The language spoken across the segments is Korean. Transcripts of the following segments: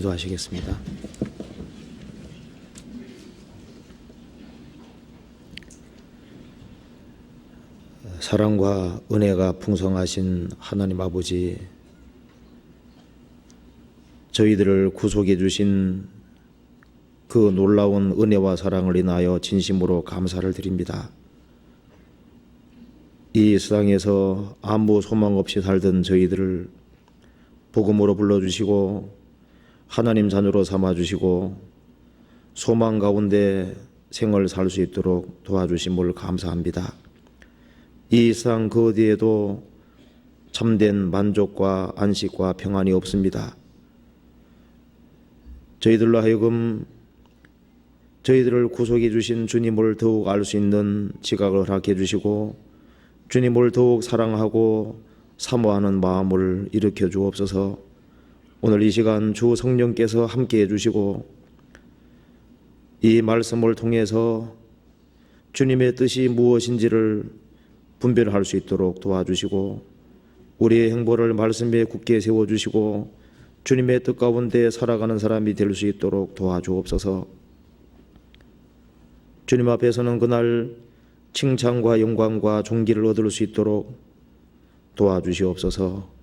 기도하시겠습니다. 사랑과 은혜가 풍성하신 하나님 아버지, 저희들을 구속해 주신 그 놀라운 은혜와 사랑을 인하여 진심으로 감사를 드립니다. 이 세상에서 아무 소망 없이 살던 저희들을 복음으로 불러주시고 하나님 자녀로 삼아주시고 소망 가운데 생을 살 수 있도록 도와주심을 감사합니다. 이 세상 그 어디에도 참된 만족과 안식과 평안이 없습니다. 저희들로 하여금 저희들을 구속해 주신 주님을 더욱 알 수 있는 지각을 허락해 주시고 주님을 더욱 사랑하고 사모하는 마음을 일으켜 주옵소서. 오늘 이 시간 주 성령께서 함께해 주시고 이 말씀을 통해서 주님의 뜻이 무엇인지를 분별할 수 있도록 도와주시고 우리의 행보를 말씀에 굳게 세워주시고 주님의 뜻 가운데 살아가는 사람이 될 수 있도록 도와주옵소서. 주님 앞에서는 그날 칭찬과 영광과 존귀를 얻을 수 있도록 도와주시옵소서.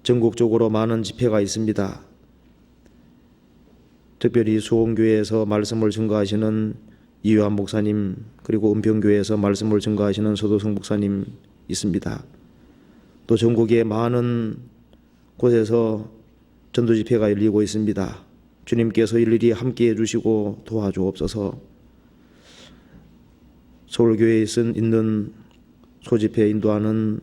전국적으로 많은 집회가 있습니다. 특별히 수원교회에서 말씀을 증거하시는 이유한 목사님, 그리고 은평교회에서 말씀을 증거하시는 서도성 목사님 있습니다. 또 전국의 많은 곳에서 전도 집회가 열리고 있습니다. 주님께서 일일이 함께해 주시고 도와주옵소서. 서울교회에 있는 소집회 인도하는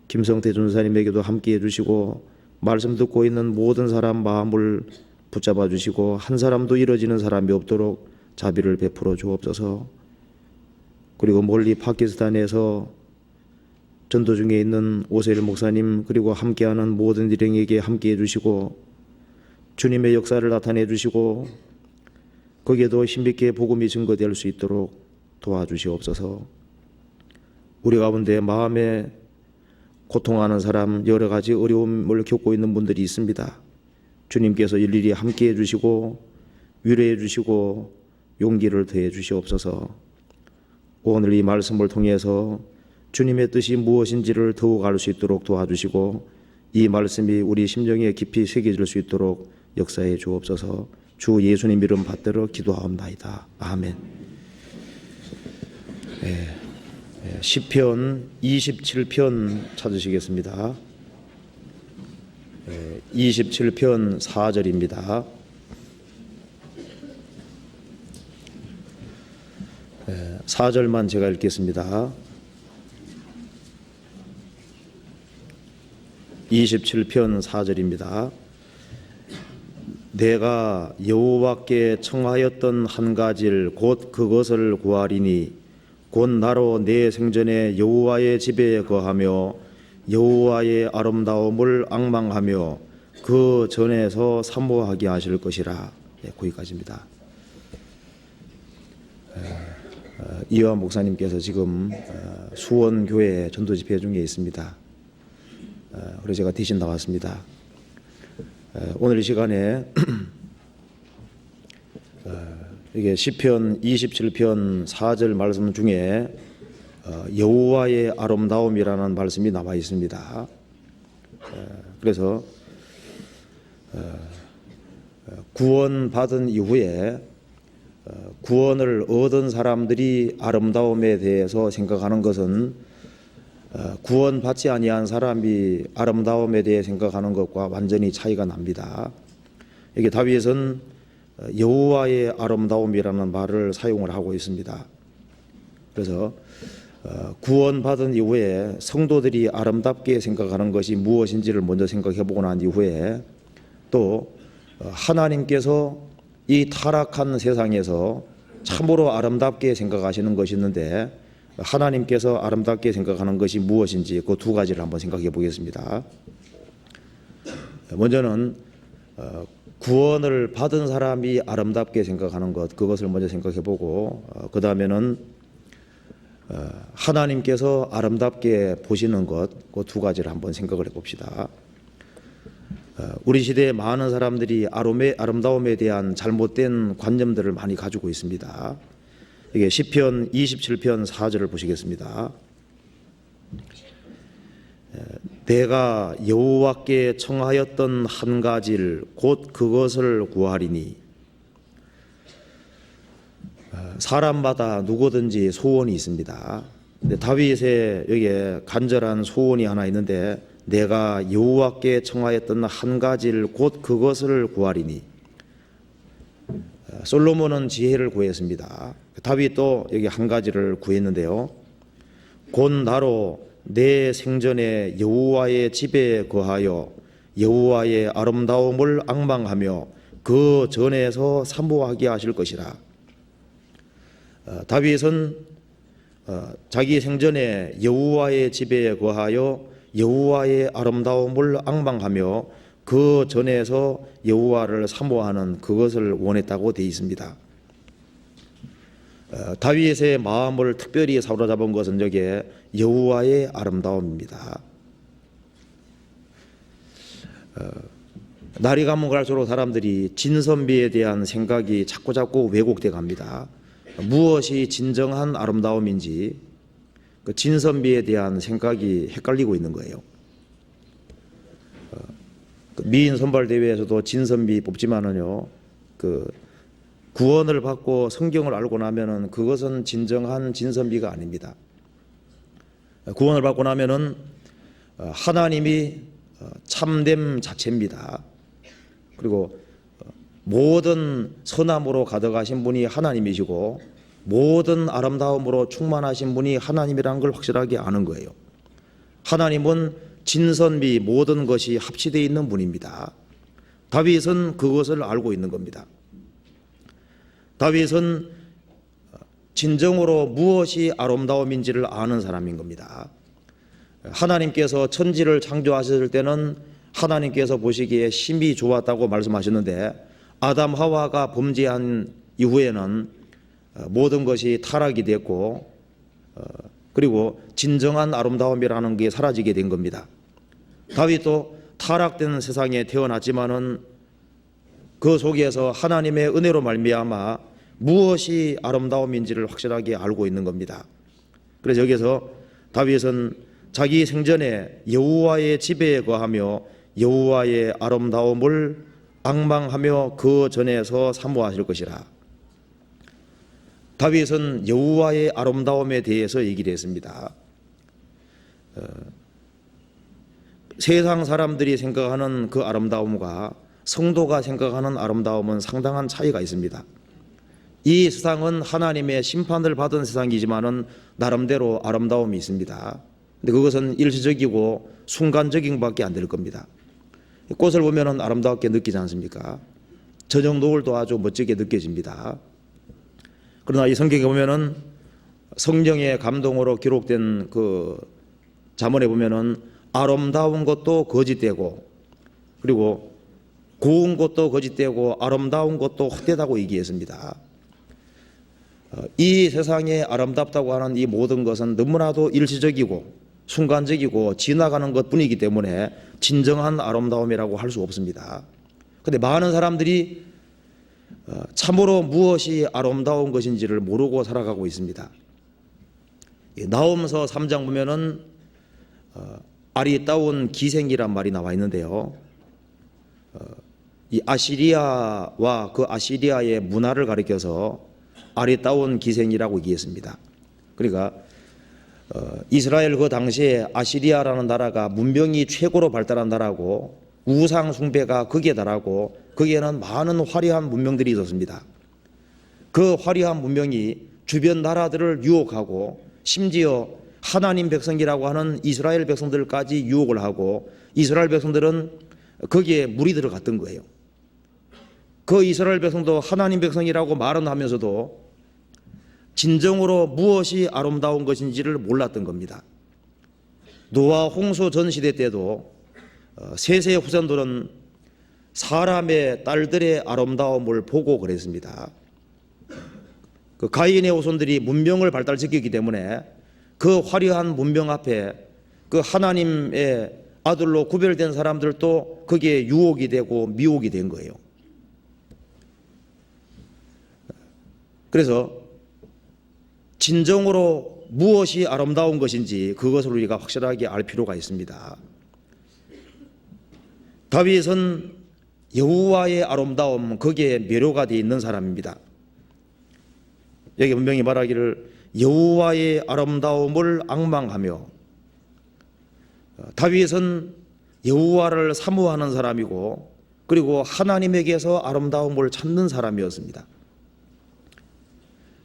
김성태 전사님에게도 함께해 주시고 말씀 듣고 있는 모든 사람 마음을 붙잡아 주시고 한 사람도 이뤄지는 사람이 없도록 자비를 베풀어 주옵소서. 그리고 멀리 파키스탄에서 전도 중에 있는 오세일 목사님 그리고 함께하는 모든 일행에게 함께해 주시고 주님의 역사를 나타내 주시고 거기에도 힘있게 복음이 증거될 수 있도록 도와주시옵소서. 우리 가운데 마음에 고통하는 사람, 여러 가지 어려움을 겪고 있는 분들이 있습니다. 주님께서 일일이 함께해 주시고 위로해 주시고 용기를 더해 주시옵소서. 오늘 이 말씀을 통해서 주님의 뜻이 무엇인지를 더욱 알 수 있도록 도와주시고 이 말씀이 우리 심령에 깊이 새겨질 수 있도록 역사해 주옵소서. 주 예수님 이름 받들어 기도하옵나이다. 아멘. 시편 27편 찾으시겠습니다. 27편 4절입니다. 4절만 제가 읽겠습니다. 27편 4절입니다. 내가 여호와께 청하였던 한 가지를 곧 그것을 구하리니 곧 나로 내 생전에 여호와의 집에 거하며 여호와의 아름다움을 앙망하며 그 전에서 사모하게 하실 것이라. 거기까지입니다. 이완 목사님께서 지금 수원교회 전도집회 중에 있습니다. 그래서 제가 대신 나왔습니다. 오늘 이 시간에 이게 시편 27편 4절 말씀 중에 여호와의 아름다움이라는 말씀이 나와 있습니다. 그래서 구원받은 이후에 구원을 얻은 사람들이 아름다움에 대해서 생각하는 것은 구원받지 아니한 사람이 아름다움에 대해 생각하는 것과 완전히 차이가 납니다. 이게 다윗은 여호와의 아름다움이라는 말을 사용을 하고 있습니다. 그래서 구원받은 이후에 성도들이 아름답게 생각하는 것이 무엇인지를 먼저 생각해보고 난 이후에 또 하나님께서 이 타락한 세상에서 참으로 아름답게 생각하시는 것이 있는데 하나님께서 아름답게 생각하는 것이 무엇인지 그 두 가지를 한번 생각해 보겠습니다. 먼저는 구원을 받은 사람이 아름답게 생각하는 것, 그것을 먼저 생각해 보고 그 다음에는 하나님께서 아름답게 보시는 것, 그 두 가지를 한번 생각을 해 봅시다. 우리 시대의 많은 사람들이 아름다움에 대한 잘못된 관념들을 많이 가지고 있습니다. 이게 시편 27편 4절을 보시겠습니다. 내가 여호와께 청하였던 한 가지를 곧 그것을 구하리니. 사람마다 누구든지 소원이 있습니다. 근데 다윗의 여기에 간절한 소원이 하나 있는데, 내가 여호와께 청하였던 한 가지를 곧 그것을 구하리니. 솔로몬은 지혜를 구했습니다. 다윗도 여기 한 가지를 구했는데요. 곧 나로 내 생전에 여호와의 집에 거하여 여호와의 아름다움을 앙망하며 그 전에서 사모하게 하실 것이라. 다윗은 자기 생전에 여호와의 집에 거하여 여호와의 아름다움을 앙망하며 그 전에서 여호와를 사모하는 그것을 원했다고 되어 있습니다. 다윗의 마음을 특별히 사로잡은 것은 여기에 여호와의 아름다움입니다. 날이 가면 갈수록 사람들이 진선미에 대한 생각이 자꾸자꾸 왜곡돼 갑니다. 무엇이 진정한 아름다움인지 그 진선미에 대한 생각이 헷갈리고 있는 거예요. 미인 선발 대회에서도 진선미 뽑지만은요, 그 구원을 받고 성경을 알고 나면은 그것은 진정한 진선미가 아닙니다. 구원을 받고 나면은 하나님이 참됨 자체입니다. 그리고 모든 선함으로 가득하신 분이 하나님이시고 모든 아름다움으로 충만하신 분이 하나님이라는 걸 확실하게 아는 거예요. 하나님은 진선미 모든 것이 합치되어 있는 분입니다. 다윗은 그것을 알고 있는 겁니다. 다윗은 진정으로 무엇이 아름다움인지를 아는 사람인 겁니다. 하나님께서 천지를 창조하셨을 때는 하나님께서 보시기에 심히 좋았다고 말씀하셨는데, 아담 하와가 범죄한 이후에는 모든 것이 타락이 됐고 그리고 진정한 아름다움이라는 게 사라지게 된 겁니다. 다윗도 타락된 세상에 태어났지만은 그 속에서 하나님의 은혜로 말미암아 무엇이 아름다움인지를 확실하게 알고 있는 겁니다. 그래서 여기서 다윗은 자기 생전에 여호와의 집에 거하며 여호와의 아름다움을 앙망하며 그 전에서 사모하실 것이라. 다윗은 여호와의 아름다움에 대해서 얘기를 했습니다. 세상 사람들이 생각하는 그 아름다움과 성도가 생각하는 아름다움은 상당한 차이가 있습니다. 이 세상은 하나님의 심판을 받은 세상이지만은 나름대로 아름다움이 있습니다. 근데 그것은 일시적이고 순간적인 밖에 안 될 겁니다. 꽃을 보면은 아름답게 느끼지 않습니까? 저녁 노을도 아주 멋지게 느껴집니다. 그러나 이 성경에 보면은 성령의 감동으로 기록된 그 잠언에 보면은 아름다운 것도 거짓되고 그리고 고운 것도 거짓되고 아름다운 것도 헛되다고 얘기했습니다. 이 세상에 아름답다고 하는 이 모든 것은 너무나도 일시적이고 순간적이고 지나가는 것뿐이기 때문에 진정한 아름다움이라고 할 수 없습니다. 그런데 많은 사람들이 참으로 무엇이 아름다운 것인지를 모르고 살아가고 있습니다. 나홈서 3장 보면은 아리따운 기생이란 말이 나와 있는데요. 이 아시리아와 그 아시리아의 문화를 가리켜서 아리따운 기생이라고 얘기했습니다. 그러니까 이스라엘 그 당시에 아시리아라는 나라가 문명이 최고로 발달한 나라고 우상 숭배가 극에 달하고 거기에는 많은 화려한 문명들이 있었습니다. 그 화려한 문명이 주변 나라들을 유혹하고 심지어 하나님 백성이라고 하는 이스라엘 백성들까지 유혹을 하고 이스라엘 백성들은 거기에 물이 들어갔던 거예요. 그 이스라엘 백성도 하나님 백성이라고 말은 하면서도 진정으로 무엇이 아름다운 것인지를 몰랐던 겁니다. 노아 홍수 전 시대 때도 셋의 후손들은 사람의 딸들의 아름다움을 보고 그랬습니다. 그 가인의 후손들이 문명을 발달시켰기 때문에 그 화려한 문명 앞에 그 하나님의 아들로 구별된 사람들도 거기에 유혹이 되고 미혹이 된 거예요. 그래서 진정으로 무엇이 아름다운 것인지 그것을 우리가 확실하게 알 필요가 있습니다. 다윗은 여호와의 아름다움, 거기에 매료가 되어 있는 사람입니다. 여기 분명히 말하기를 여호와의 아름다움을 앙망하며, 다윗은 여호와를 사모하는 사람이고 그리고 하나님에게서 아름다움을 찾는 사람이었습니다.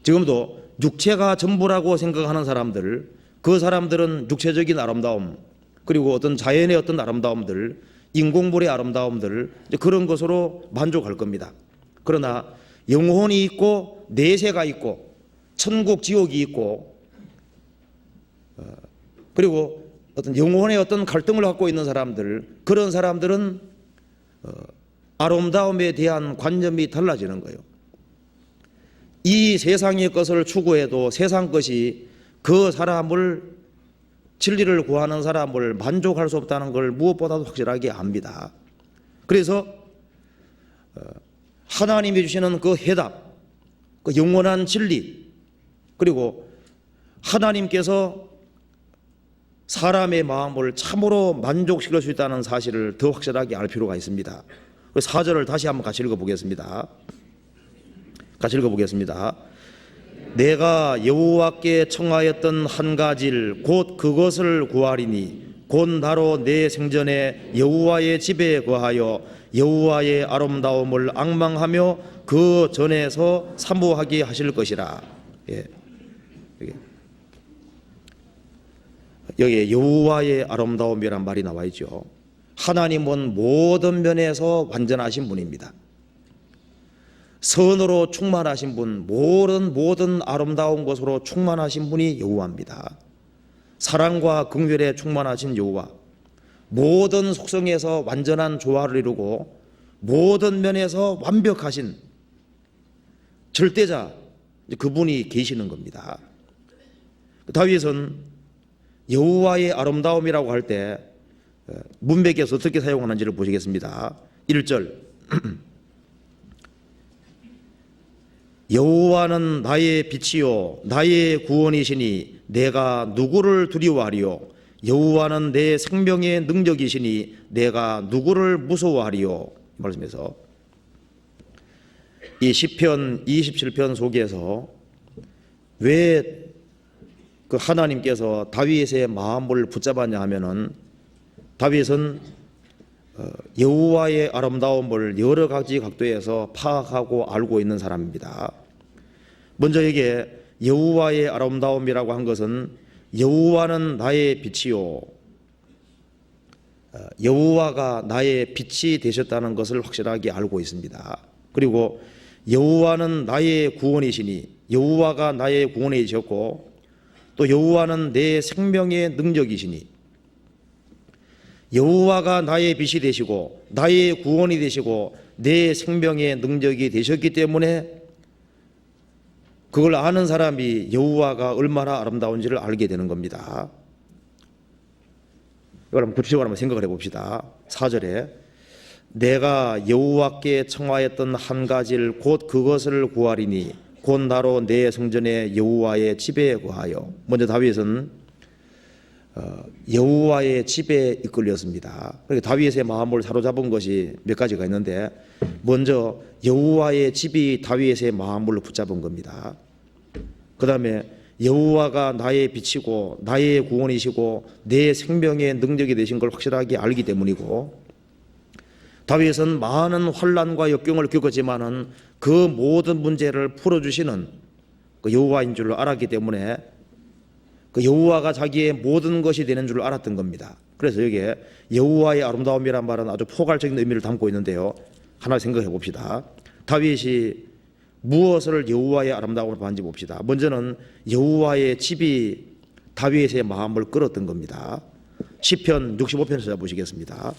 지금도 육체가 전부라고 생각하는 사람들, 그 사람들은 육체적인 아름다움, 그리고 어떤 자연의 어떤 아름다움들, 인공물의 아름다움들, 그런 것으로 만족할 겁니다. 그러나 영혼이 있고 내세가 있고 천국 지옥이 있고 그리고 어떤 영혼의 어떤 갈등을 갖고 있는 사람들, 그런 사람들은 아름다움에 대한 관념이 달라지는 거예요. 이 세상의 것을 추구해도 세상 것이 그 사람을, 진리를 구하는 사람을 만족할 수 없다는 걸 무엇보다도 확실하게 압니다. 그래서 하나님이 주시는 그 해답, 그 영원한 진리, 그리고 하나님께서 사람의 마음을 참으로 만족시킬 수 있다는 사실을 더 확실하게 알 필요가 있습니다. 4절을 다시 한번 같이 읽어보겠습니다. 내가 여호와께 청하였던 한 가지를 곧 그것을 구하리니 곧 나로 내 생전에 여호와의 집에 거하여 여호와의 아름다움을 앙망하며 그 전에서 사모하게 하실 것이라. 여기 여호와의 아름다움이란 말이 나와 있죠. 하나님은 모든 면에서 완전하신 분입니다. 선으로 충만하신 분, 모든 아름다운 것으로 충만하신 분이 여호와입니다. 사랑과 긍휼에 충만하신 여호와, 모든 속성에서 완전한 조화를 이루고 모든 면에서 완벽하신 절대자, 그분이 계시는 겁니다. 다윗은 여호와의 아름다움이라고 할 때 문맥에서 어떻게 사용하는지를 보시겠습니다. 1절 여호와는 나의 빛이요 나의 구원이시니 내가 누구를 두려워하리요. 여호와는 내 생명의 능력이시니 내가 누구를 무서워하리요. 이 말씀에서 이 시편 27편 속에서 왜 그 하나님께서 다윗의 마음을 붙잡았냐 하면은, 다윗은 여호와의 아름다움을 여러 가지 각도에서 파악하고 알고 있는 사람입니다. 먼저 이게 여호와의 아름다움이라고 한 것은 여호와는 나의 빛이요, 여호와가 나의 빛이 되셨다는 것을 확실하게 알고 있습니다. 그리고 여호와는 나의 구원이시니, 여호와가 나의 구원이셨고 또 여호와는 내 생명의 능력이시니, 여호와가 나의 빛이 되시고 나의 구원이 되시고 내 생명의 능력이 되셨기 때문에 그걸 아는 사람이 여호와가 얼마나 아름다운지를 알게 되는 겁니다. 이걸 한번 구체적으로 한번 생각을 해봅시다. 4절에 내가 여호와께 청하였던 한 가지를 곧 그것을 구하리니 곧 나로 내 성전에 여호와의 집에 거하여. 먼저 다윗은 여호와의 집에 이끌렸습니다. 그러니까 다윗의 마음을 사로잡은 것이 몇 가지가 있는데, 먼저 여호와의 집이 다윗의 마음을 붙잡은 겁니다. 그 다음에 여호와가 나의 빛이고 나의 구원이시고 내 생명의 능력이 되신 걸 확실하게 알기 때문이고, 다윗은 많은 환난과 역경을 겪었지만은 그 모든 문제를 풀어주시는 그 여호와인 줄 알았기 때문에 그 여호와가 자기의 모든 것이 되는 줄 알았던 겁니다. 그래서 여기에 여호와의 아름다움이란 말은 아주 포괄적인 의미를 담고 있는데요, 하나 생각해 봅시다. 다윗이 무엇을 여호와의 아름다움으로 봤는지 봅시다. 먼저는 여호와의 집이 다윗의 마음을 끌었던 겁니다. 시편 65편에서 찾아보시겠습니다.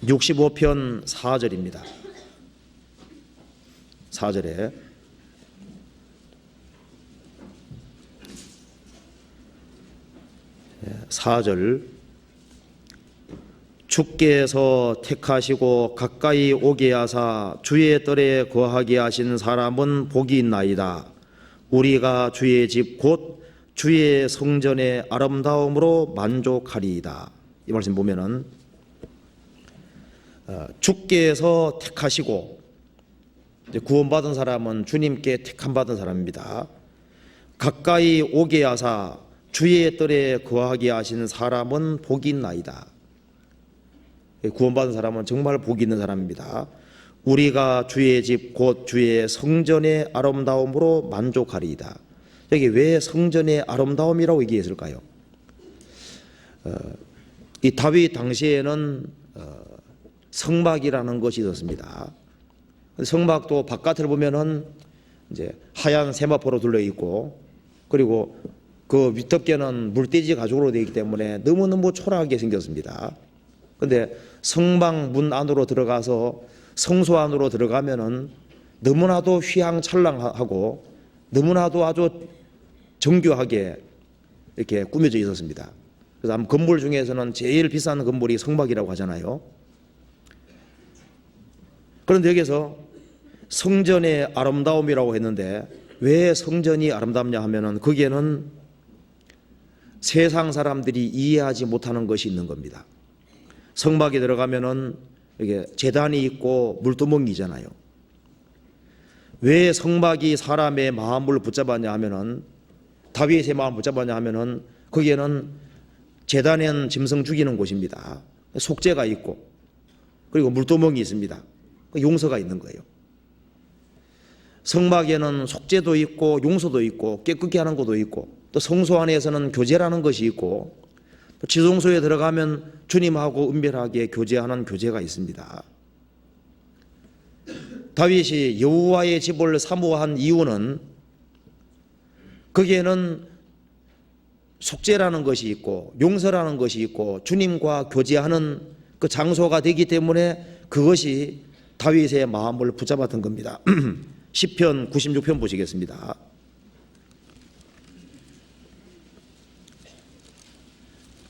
65편 4절입니다. 4절에 4절 주께서 택하시고 가까이 오게 하사 주의 뜰에 거하게 하신 사람은 복이 있나이다. 우리가 주의 집 곧 주의 성전의 아름다움으로 만족하리이다. 이 말씀 보면은 주께서 택하시고, 구원받은 사람은 주님께 택함받은 사람입니다. 가까이 오게 하사 주의 뜰에 거하게 하신 사람은 복이 있나이다. 구원받은 사람은 정말 복이 있는 사람입니다. 우리가 주의 집 곧 주의 성전의 아름다움으로 만족하리이다. 여기 왜 성전의 아름다움이라고 얘기했을까요? 이 다윗 당시에는 성막이라는 것이 있었습니다. 성막도 바깥을 보면은 이제 하얀 세마포로 둘러 있고, 그리고 그 위덮개는 물돼지 가죽으로 되어 있기 때문에 너무너무 초라하게 생겼습니다. 근데 성막 문 안으로 들어가서 성소 안으로 들어가면은 너무나도 휘황찬란하고 너무나도 아주 정교하게 이렇게 꾸며져 있었습니다. 그래서 건물 중에서는 제일 비싼 건물이 성막이라고 하잖아요. 그런데 여기서 성전의 아름다움이라고 했는데 왜 성전이 아름답냐 하면은 거기에는 세상 사람들이 이해하지 못하는 것이 있는 겁니다. 성막에 들어가면은 이게 제단이 있고 물두멍이잖아요. 왜 성막이 사람의 마음을 붙잡았냐 하면은, 다윗의 마음을 붙잡았냐 하면은 거기에는 제단에는 짐승 죽이는 곳입니다. 속죄가 있고 그리고 물두멍이 있습니다. 용서가 있는 거예요. 성막에는 속죄도 있고 용서도 있고 깨끗게 하는 것도 있고, 또 성소 안에서는 교제라는 것이 있고, 또 지성소에 들어가면 주님하고 은밀하게 교제하는 교제가 있습니다. 다윗이 여호와의 집을 사모한 이유는 거기에는 속죄라는 것이 있고 용서라는 것이 있고 주님과 교제하는 그 장소가 되기 때문에 그것이 다윗의 마음을 붙잡았던 겁니다. 시편 96편 보시겠습니다.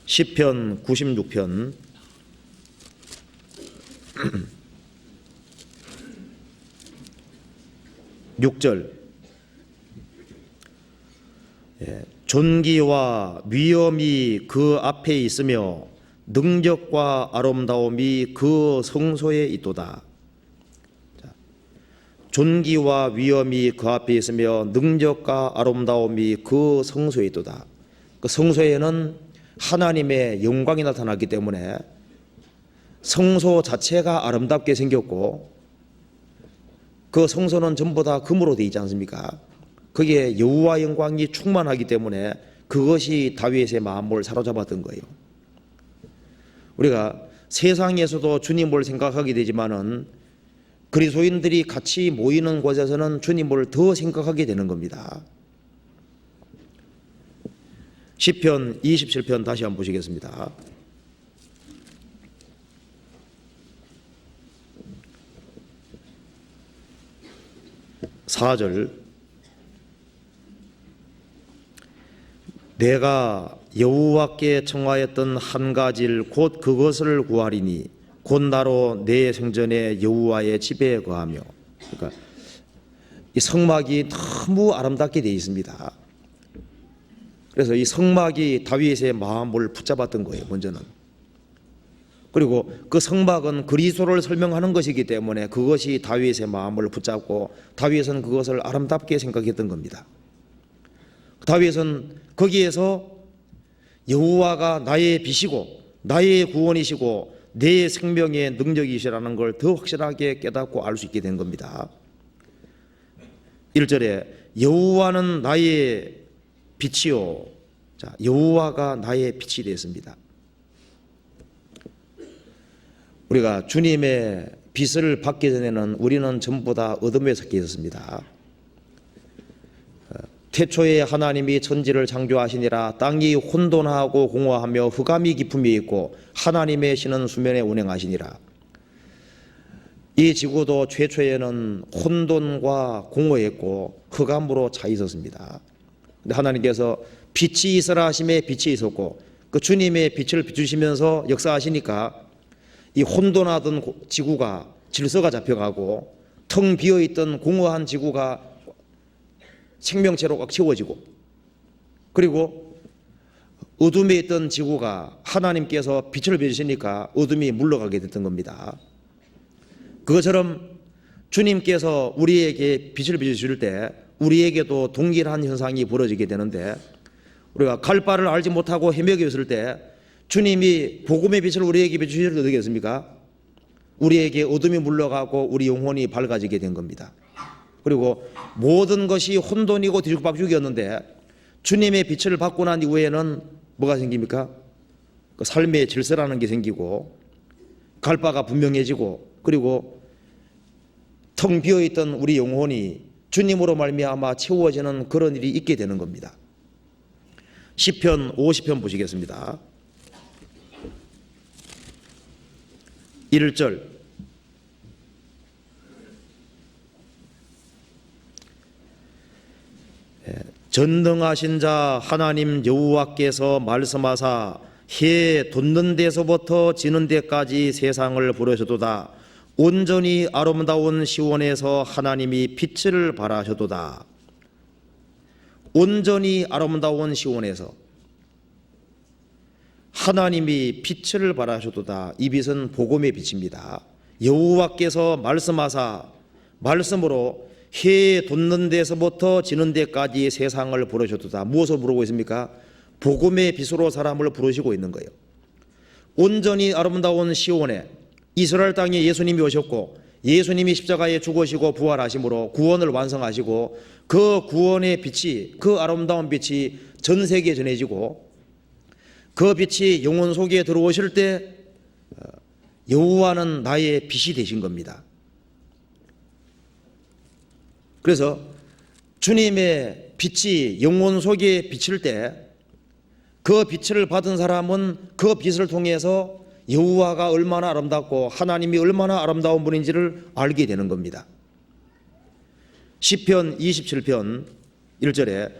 시편 96편 6절 존귀와 위엄이 그 앞에 있으며 능력과 아름다움이 그 성소에 있도다. 존귀와 위엄이 그 앞에 있으며 능력과 아름다움이 그 성소에 있도다. 그 성소에는 하나님의 영광이 나타나기 때문에 성소 자체가 아름답게 생겼고, 그 성소는 전부 다 금으로 되어 있지 않습니까? 거기에 여호와 영광이 충만하기 때문에 그것이 다윗의 마음을 사로잡았던 거예요. 우리가 세상에서도 주님을 생각하게 되지만은 그리스도인들이 같이 모이는 곳에서는 주님을 더 생각하게 되는 겁니다. 시편 27편 다시 한번 보시겠습니다. (4절) 내가 여호와께 청하였던 한 가지를 곧 그것을 구하리니 곧 나로 내 생전에 여호와의 집에 거하며. 그러니까 이 성막이 너무 아름답게 되어 있습니다. 그래서 이 성막이 다윗의 마음을 붙잡았던 거예요, 먼저는. 그리고 그 성막은 그리스도를 설명하는 것이기 때문에 그것이 다윗의 마음을 붙잡고 다윗은 그것을 아름답게 생각했던 겁니다. 다윗은 거기에서 여호와가 나의 빛이고 나의 구원이시고 내 생명의 능력이시라는 걸 더 확실하게 깨닫고 알 수 있게 된 겁니다. 1절에 여호와는 나의 빛이요. 자, 여호와가 나의 빛이 되었습니다. 우리가 주님의 빛을 받기 전에는 우리는 전부 다 어둠에 섞여 있었습니다. 태초에 하나님이 천지를 창조하시니라. 땅이 혼돈하고 공허하며 흑암이 깊음이 있고 하나님의 신은 수면에 운행하시니라. 이 지구도 최초에는 혼돈과 공허했고 흑암으로 차 있었습니다. 근데 하나님께서 빛이 있으라 하심에 빛이 있었고, 그 주님의 빛을 비추시면서 역사하시니까 이 혼돈하던 지구가 질서가 잡혀가고 텅 비어있던 공허한 지구가 생명체로 꽉 채워지고, 그리고 어둠에 있던 지구가 하나님께서 빛을 비추시니까 어둠이 물러가게 됐던 겁니다. 그것처럼 주님께서 우리에게 빛을 비추실 때 우리에게도 동일한 현상이 벌어지게 되는데, 우리가 갈 바를 알지 못하고 헤매게 있을 때 주님이 복음의 빛을 우리에게 비추실 때 어떻게 됐습니까? 우리에게 어둠이 물러가고 우리 영혼이 밝아지게 된 겁니다. 그리고 모든 것이 혼돈이고 뒤죽박죽이었는데 주님의 빛을 받고 난 이후에는 뭐가 생깁니까? 그 삶의 질서라는 게 생기고 갈 바가 분명해지고, 그리고 텅 비어있던 우리 영혼이 주님으로 말미암아 채워지는 그런 일이 있게 되는 겁니다. 시편 50편 보시겠습니다. 1절. 전능하신 자 하나님 여호와께서 말씀하사 해 돋는 데서부터 지는 데까지 세상을 부르셔도다. 온전히 아름다운 시온에서 하나님이 빛을 발하셔도다. 온전히 아름다운 시온에서 하나님이 빛을 발하셔도다. 이 빛은 복음의 빛입니다. 여호와께서 말씀하사, 말씀으로 해 돋는 데서부터 지는 데까지 세상을 부르셔도다. 무엇을 부르고 있습니까? 복음의 빛으로 사람을 부르시고 있는 거예요. 온전히 아름다운 시온에 이스라엘 땅에 예수님이 오셨고 예수님이 십자가에 죽으시고 부활하심으로 구원을 완성하시고 그 구원의 빛이, 그 아름다운 빛이 전 세계에 전해지고 그 빛이 영혼 속에 들어오실 때 여호와는 나의 빛이 되신 겁니다. 그래서 주님의 빛이 영혼 속에 비칠 때 그 빛을 받은 사람은 그 빛을 통해서 여호와가 얼마나 아름답고 하나님이 얼마나 아름다운 분인지를 알게 되는 겁니다. 시편 27편 1절에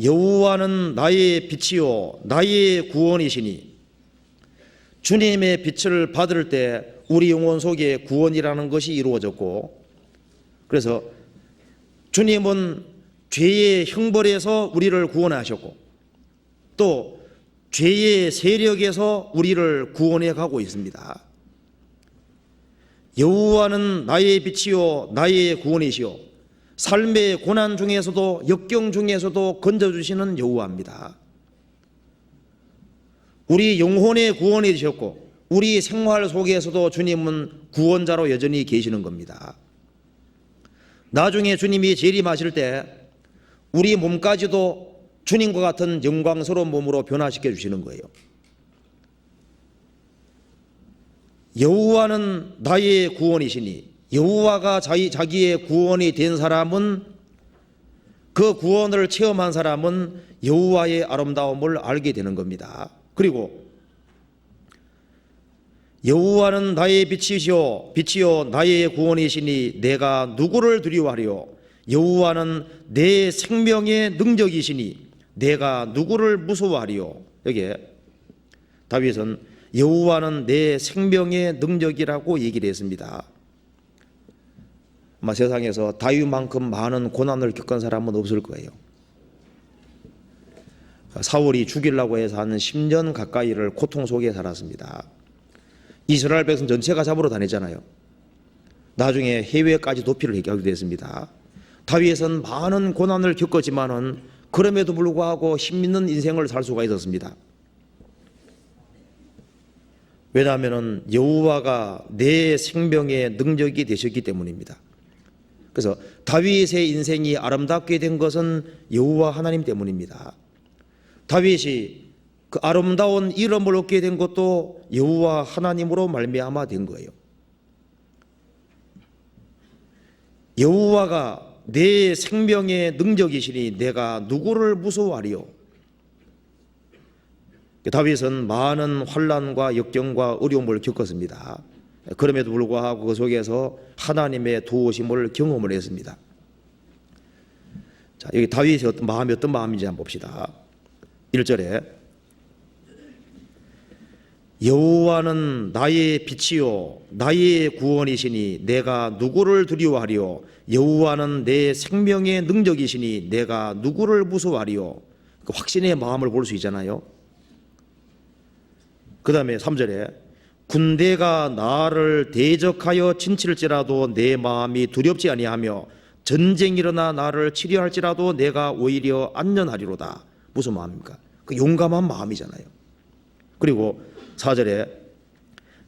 여호와는 나의 빛이요 나의 구원이시니, 주님의 빛을 받을 때 우리 영혼 속에 구원이라는 것이 이루어졌고, 그래서 주님은 죄의 형벌에서 우리를 구원하셨고 또 죄의 세력에서 우리를 구원해 가고 있습니다. 여호와는 나의 빛이요 나의 구원이시요, 삶의 고난 중에서도 역경 중에서도 건져주시는 여호와입니다. 우리 영혼의 구원이 되셨고 우리 생활 속에서도 주님은 구원자로 여전히 계시는 겁니다. 나중에 주님이 재림하실 때 우리 몸까지도 주님과 같은 영광스러운 몸으로 변화시켜 주시는 거예요. 여호와는 나의 구원이시니, 여호와가 자기의 구원이 된 사람은, 그 구원을 체험한 사람은 여호와의 아름다움을 알게 되는 겁니다. 그리고 여호와는 나의 빛이요 나의 구원이시니 내가 누구를 두려워하리요. 여호와는 내 생명의 능력이시니 내가 누구를 무서워하리요. 여기에 다윗은 여호와는 내 생명의 능력이라고 얘기를 했습니다. 아마 세상에서 다윗만큼 많은 고난을 겪은 사람은 없을 거예요. 사울이 죽이려고 해서 한 10년 가까이를 고통 속에 살았습니다. 이스라엘 백성 전체가 잡으러 다녔잖아요. 나중에 해외까지 도피를 하게 됐습니다. 다윗은 많은 고난을 겪었지만은 그럼에도 불구하고 힘있는 인생을 살 수가 있었습니다. 왜냐하면 여호와가 내 생명의 능력이 되셨기 때문입니다. 그래서 다윗의 인생이 아름답게 된 것은 여호와 하나님 때문입니다. 다윗이 그 아름다운 이름을 얻게 된 것도 여호와 하나님으로 말미암아 된 거예요. 여호와가 내 생명의 능력이시니 내가 누구를 무서워하리요. 다윗은 많은 환난과 역경과 어려움을 겪었습니다. 그럼에도 불구하고 그 속에서 하나님의 도우심을 경험을 했습니다. 자, 여기 다윗의 어떤 마음인지 한번 봅시다. 1절에 여호와는 나의 빛이요 나의 구원이시니 내가 누구를 두려워하리요. 여호와는 내 생명의 능력이시니 내가 누구를 무서워하리요. 그 확신의 마음을 볼 수 있잖아요. 그 다음에 3절에 군대가 나를 대적하여 친칠지라도 내 마음이 두렵지 아니하며 전쟁이 일어나 나를 치려할지라도 내가 오히려 안전하리로다. 무슨 마음입니까? 그 용감한 마음이잖아요. 그리고 4절에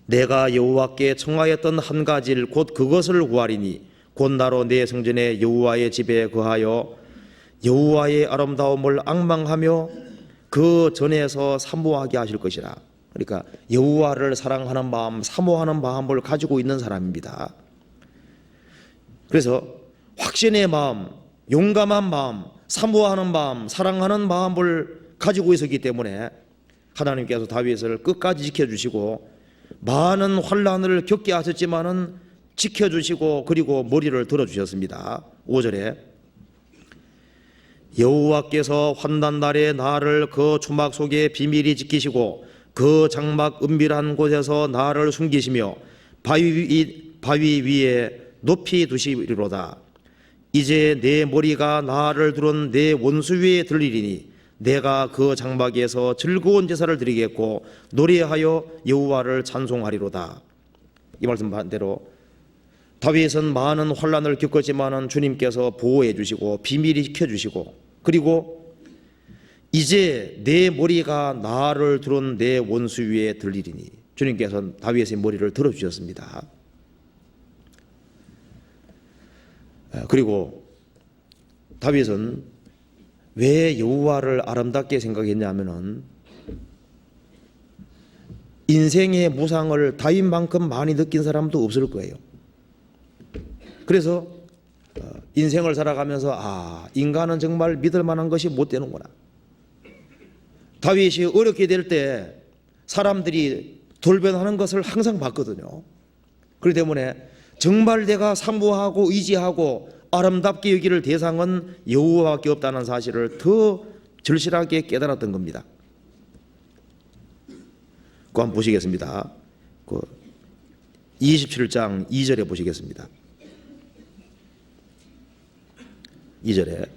내가 여호와께 청하였던 한 가지 일 곧 그것을 구하리니 곧 나로 내 성전에 여호와의 집에 거하여 여호와의 아름다움을 앙망하며 그 전에서 사모하게 하실 것이라. 그러니까 여호와를 사랑하는 마음, 사모하는 마음을 가지고 있는 사람입니다. 그래서 확신의 마음, 용감한 마음, 사모하는 마음, 사랑하는 마음을 가지고 있었기 때문에 하나님께서 다윗을 끝까지 지켜주시고 많은 환난을 겪게 하셨지만은 지켜주시고 그리고 머리를 들어주셨습니다. 5절에 여호와께서 환난 날에 나를 그 주막 속에 비밀히 지키시고 그 장막 은밀한 곳에서 나를 숨기시며 바위 위에 높이 두시리로다. 이제 내 머리가 나를 두른 내 원수 위에 들리리니 내가 그 장막에서 즐거운 제사를 드리겠고 노래하여 여호와를 찬송하리로다. 이 말씀 반대로 다윗은 많은 환난을 겪었지만은 주님께서 보호해 주시고 비밀히 지켜주시고 그리고 이제 내 머리가 나를 두른 내 원수 위에 들리리니 주님께서 다윗의 머리를 들어주셨습니다. 그리고 다윗은 왜 여호와를 아름답게 생각했냐면은 인생의 무상을 다윗만큼 많이 느낀 사람도 없을 거예요. 그래서 인생을 살아가면서 인간은 정말 믿을 만한 것이 못 되는구나. 다윗이 어렵게 될 때 사람들이 돌변하는 것을 항상 봤거든요. 그렇기 때문에 정말 내가 사모하고 의지하고 아름답게 여기를 대상은 여호와밖에 없다는 사실을 더 절실하게 깨달았던 겁니다. 그거 한번 보시겠습니다. 27장 2절에 보시겠습니다. 2절에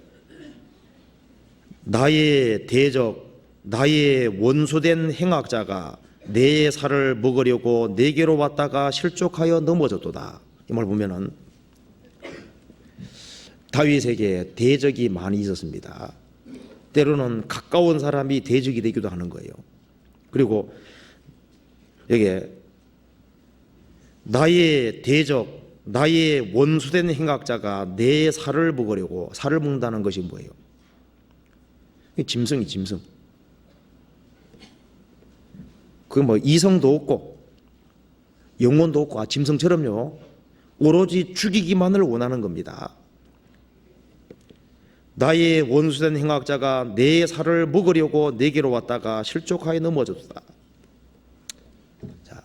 나의 대적 나의 원수된 행악자가 내 살을 먹으려고 내게로 왔다가 실족하여 넘어졌도다. 이 말 보면은 다윗에게 대적이 많이 있었습니다. 때로는 가까운 사람이 대적이 되기도 하는 거예요. 그리고 여기에 나의 대적, 나의 원수된 행악자가 내 살을 먹으려고, 살을 먹는다는 것이 뭐예요? 짐승이 짐승. 그 뭐 이성도 없고 영혼도 없고 짐승처럼요. 오로지 죽이기만을 원하는 겁니다. 나의 원수된 행악자가 내 살을 먹으려고 내게로 왔다가 실족하여 넘어졌다. 자,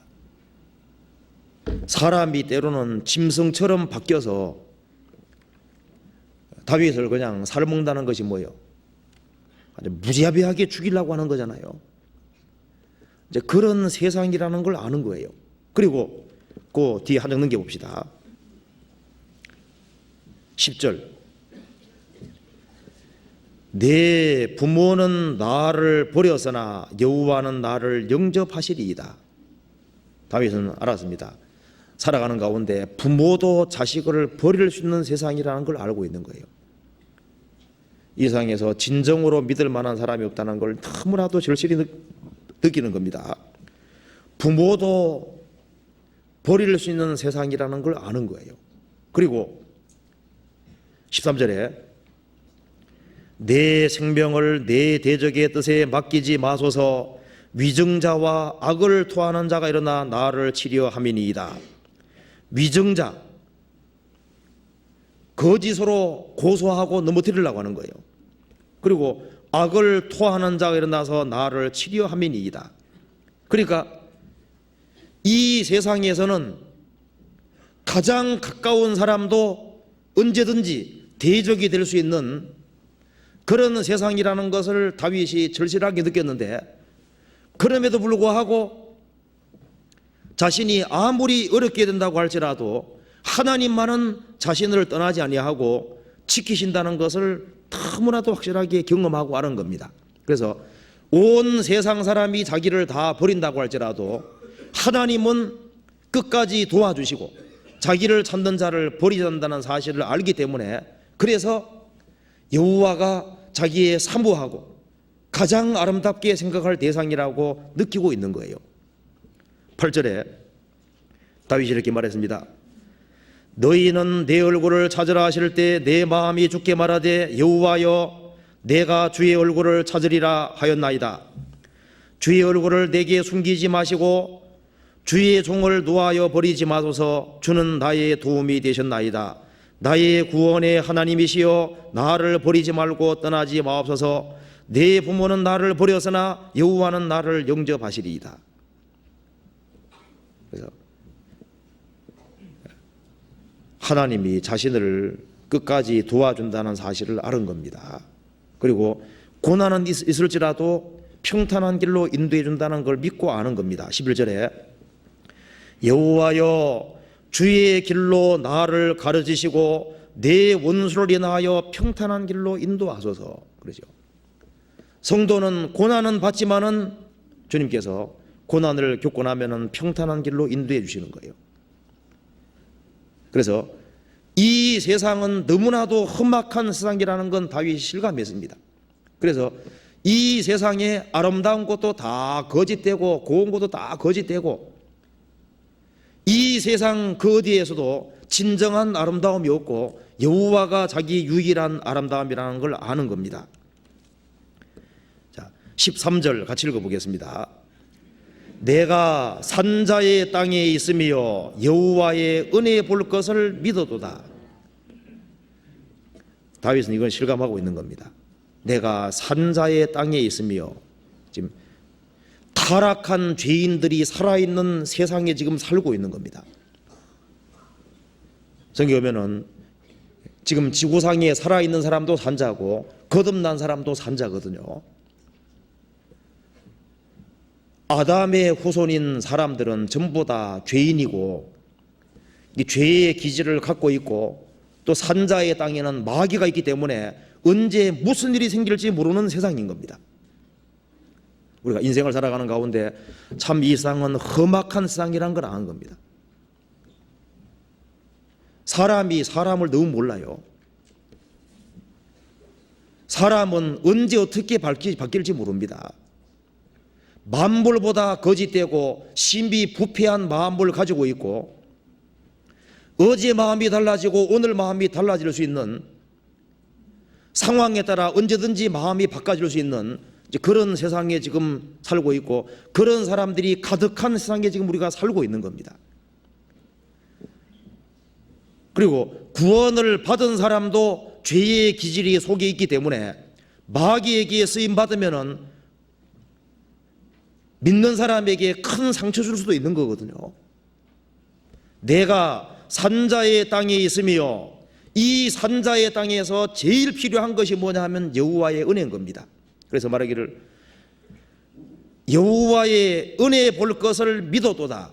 사람이 때로는 짐승처럼 바뀌어서 다윗을 그냥 살을 먹는다는 것이 뭐예요? 아주 무자비하게 죽이려고 하는 거잖아요. 이제 그런 세상이라는 걸 아는 거예요. 그리고 그 뒤에 한 장 넘겨 봅시다. 10절. 내 부모는 나를 버렸으나 여호와는 나를 영접하시리이다. 다윗은 알았습니다. 살아가는 가운데 부모도 자식을 버릴 수 있는 세상이라는 걸 알고 있는 거예요. 이 세상에서 진정으로 믿을 만한 사람이 없다는 걸 너무나도 절실히 느끼는 겁니다. 부모도 버릴 수 있는 세상이라는 걸 아는 거예요. 그리고 13절에 내 생명을 내 대적의 뜻에 맡기지 마소서. 위증자와 악을 토하는 자가 일어나 나를 치려 함이니이다. 위증자, 거짓으로 고소하고 넘어뜨리려고 하는 거예요. 그리고 악을 토하는 자가 일어나서 나를 치려 함이니이다. 그러니까 이 세상에서는 가장 가까운 사람도 언제든지 대적이 될 수 있는 그런 세상이라는 것을 다윗이 절실하게 느꼈는데, 그럼에도 불구하고 자신이 아무리 어렵게 된다고 할지라도 하나님만은 자신을 떠나지 아니하고 지키신다는 것을 너무나도 확실하게 경험하고 아는 겁니다. 그래서 온 세상 사람이 자기를 다 버린다고 할지라도 하나님은 끝까지 도와주시고 자기를 찾는 자를 버리지 않는다는 사실을 알기 때문에, 그래서 여호와가 자기의 사모하고 가장 아름답게 생각할 대상이라고 느끼고 있는 거예요. 8절에 다윗이 이렇게 말했습니다. 너희는 내 얼굴을 찾으라 하실 때 내 마음이 주께 말하되 여호와여 내가 주의 얼굴을 찾으리라 하였나이다. 주의 얼굴을 내게 숨기지 마시고 주의 종을 노하여 버리지 마소서. 주는 나의 도움이 되셨나이다. 나의 구원의 하나님이시여 나를 버리지 말고 떠나지 마옵소서. 내 부모는 나를 버렸으나 여호와는 나를 영접하시리이다. 그래서 하나님이 자신을 끝까지 도와준다는 사실을 아는 겁니다. 그리고 고난은 있을지라도 평탄한 길로 인도해 준다는 걸 믿고 아는 겁니다. 11절에 여호와여 주의 길로 나를 가르치시고 내 원수를 인하여 평탄한 길로 인도하소서. 그러죠. 성도는 고난은 받지만은 주님께서 고난을 겪고 나면은 평탄한 길로 인도해 주시는 거예요. 그래서 이 세상은 너무나도 험악한 세상이라는 건 다윗이 실감했습니다. 그래서 이 세상에 아름다운 것도 다 거짓되고 고운 것도 다 거짓되고 이 세상 그 어디에서도 진정한 아름다움이 없고 여호와가 자기 유일한 아름다움이라는 걸 아는 겁니다. 자, 13절 같이 읽어보겠습니다. 내가 산자의 땅에 있으며 여호와의 은혜 볼 것을 믿어도다. 다윗은 이건 실감하고 있는 겁니다. 내가 산자의 땅에 있으며, 지금 타락한 죄인들이 살아있는 세상에 지금 살고 있는 겁니다. 성경에 보면은 지금 지구상에 살아있는 사람도 산자고 거듭난 사람도 산자거든요. 아담의 후손인 사람들은 전부 다 죄인이고 이 죄의 기질을 갖고 있고 또 산자의 땅에는 마귀가 있기 때문에 언제 무슨 일이 생길지 모르는 세상인 겁니다. 우리가 인생을 살아가는 가운데 참 이 세상은 험악한 세상이라는 걸 아는 겁니다. 사람이 사람을 너무 몰라요. 사람은 언제 어떻게 바뀔지 모릅니다. 만물보다 거짓되고 신비 부패한 마음을 가지고 있고 어제 마음이 달라지고 오늘 마음이 달라질 수 있는 상황에 따라 언제든지 마음이 바꿔질 수 있는 그런 세상에 지금 살고 있고 그런 사람들이 가득한 세상에 지금 우리가 살고 있는 겁니다. 그리고 구원을 받은 사람도 죄의 기질이 속에 있기 때문에 마귀에게 쓰임받으면은 믿는 사람에게 큰 상처 줄 수도 있는 거거든요. 내가 산자의 땅에 있으며 이 산자의 땅에서 제일 필요한 것이 뭐냐 하면 여호와의 은혜인 겁니다. 그래서 말하기를 여호와의 은혜 볼 것을 믿어도다.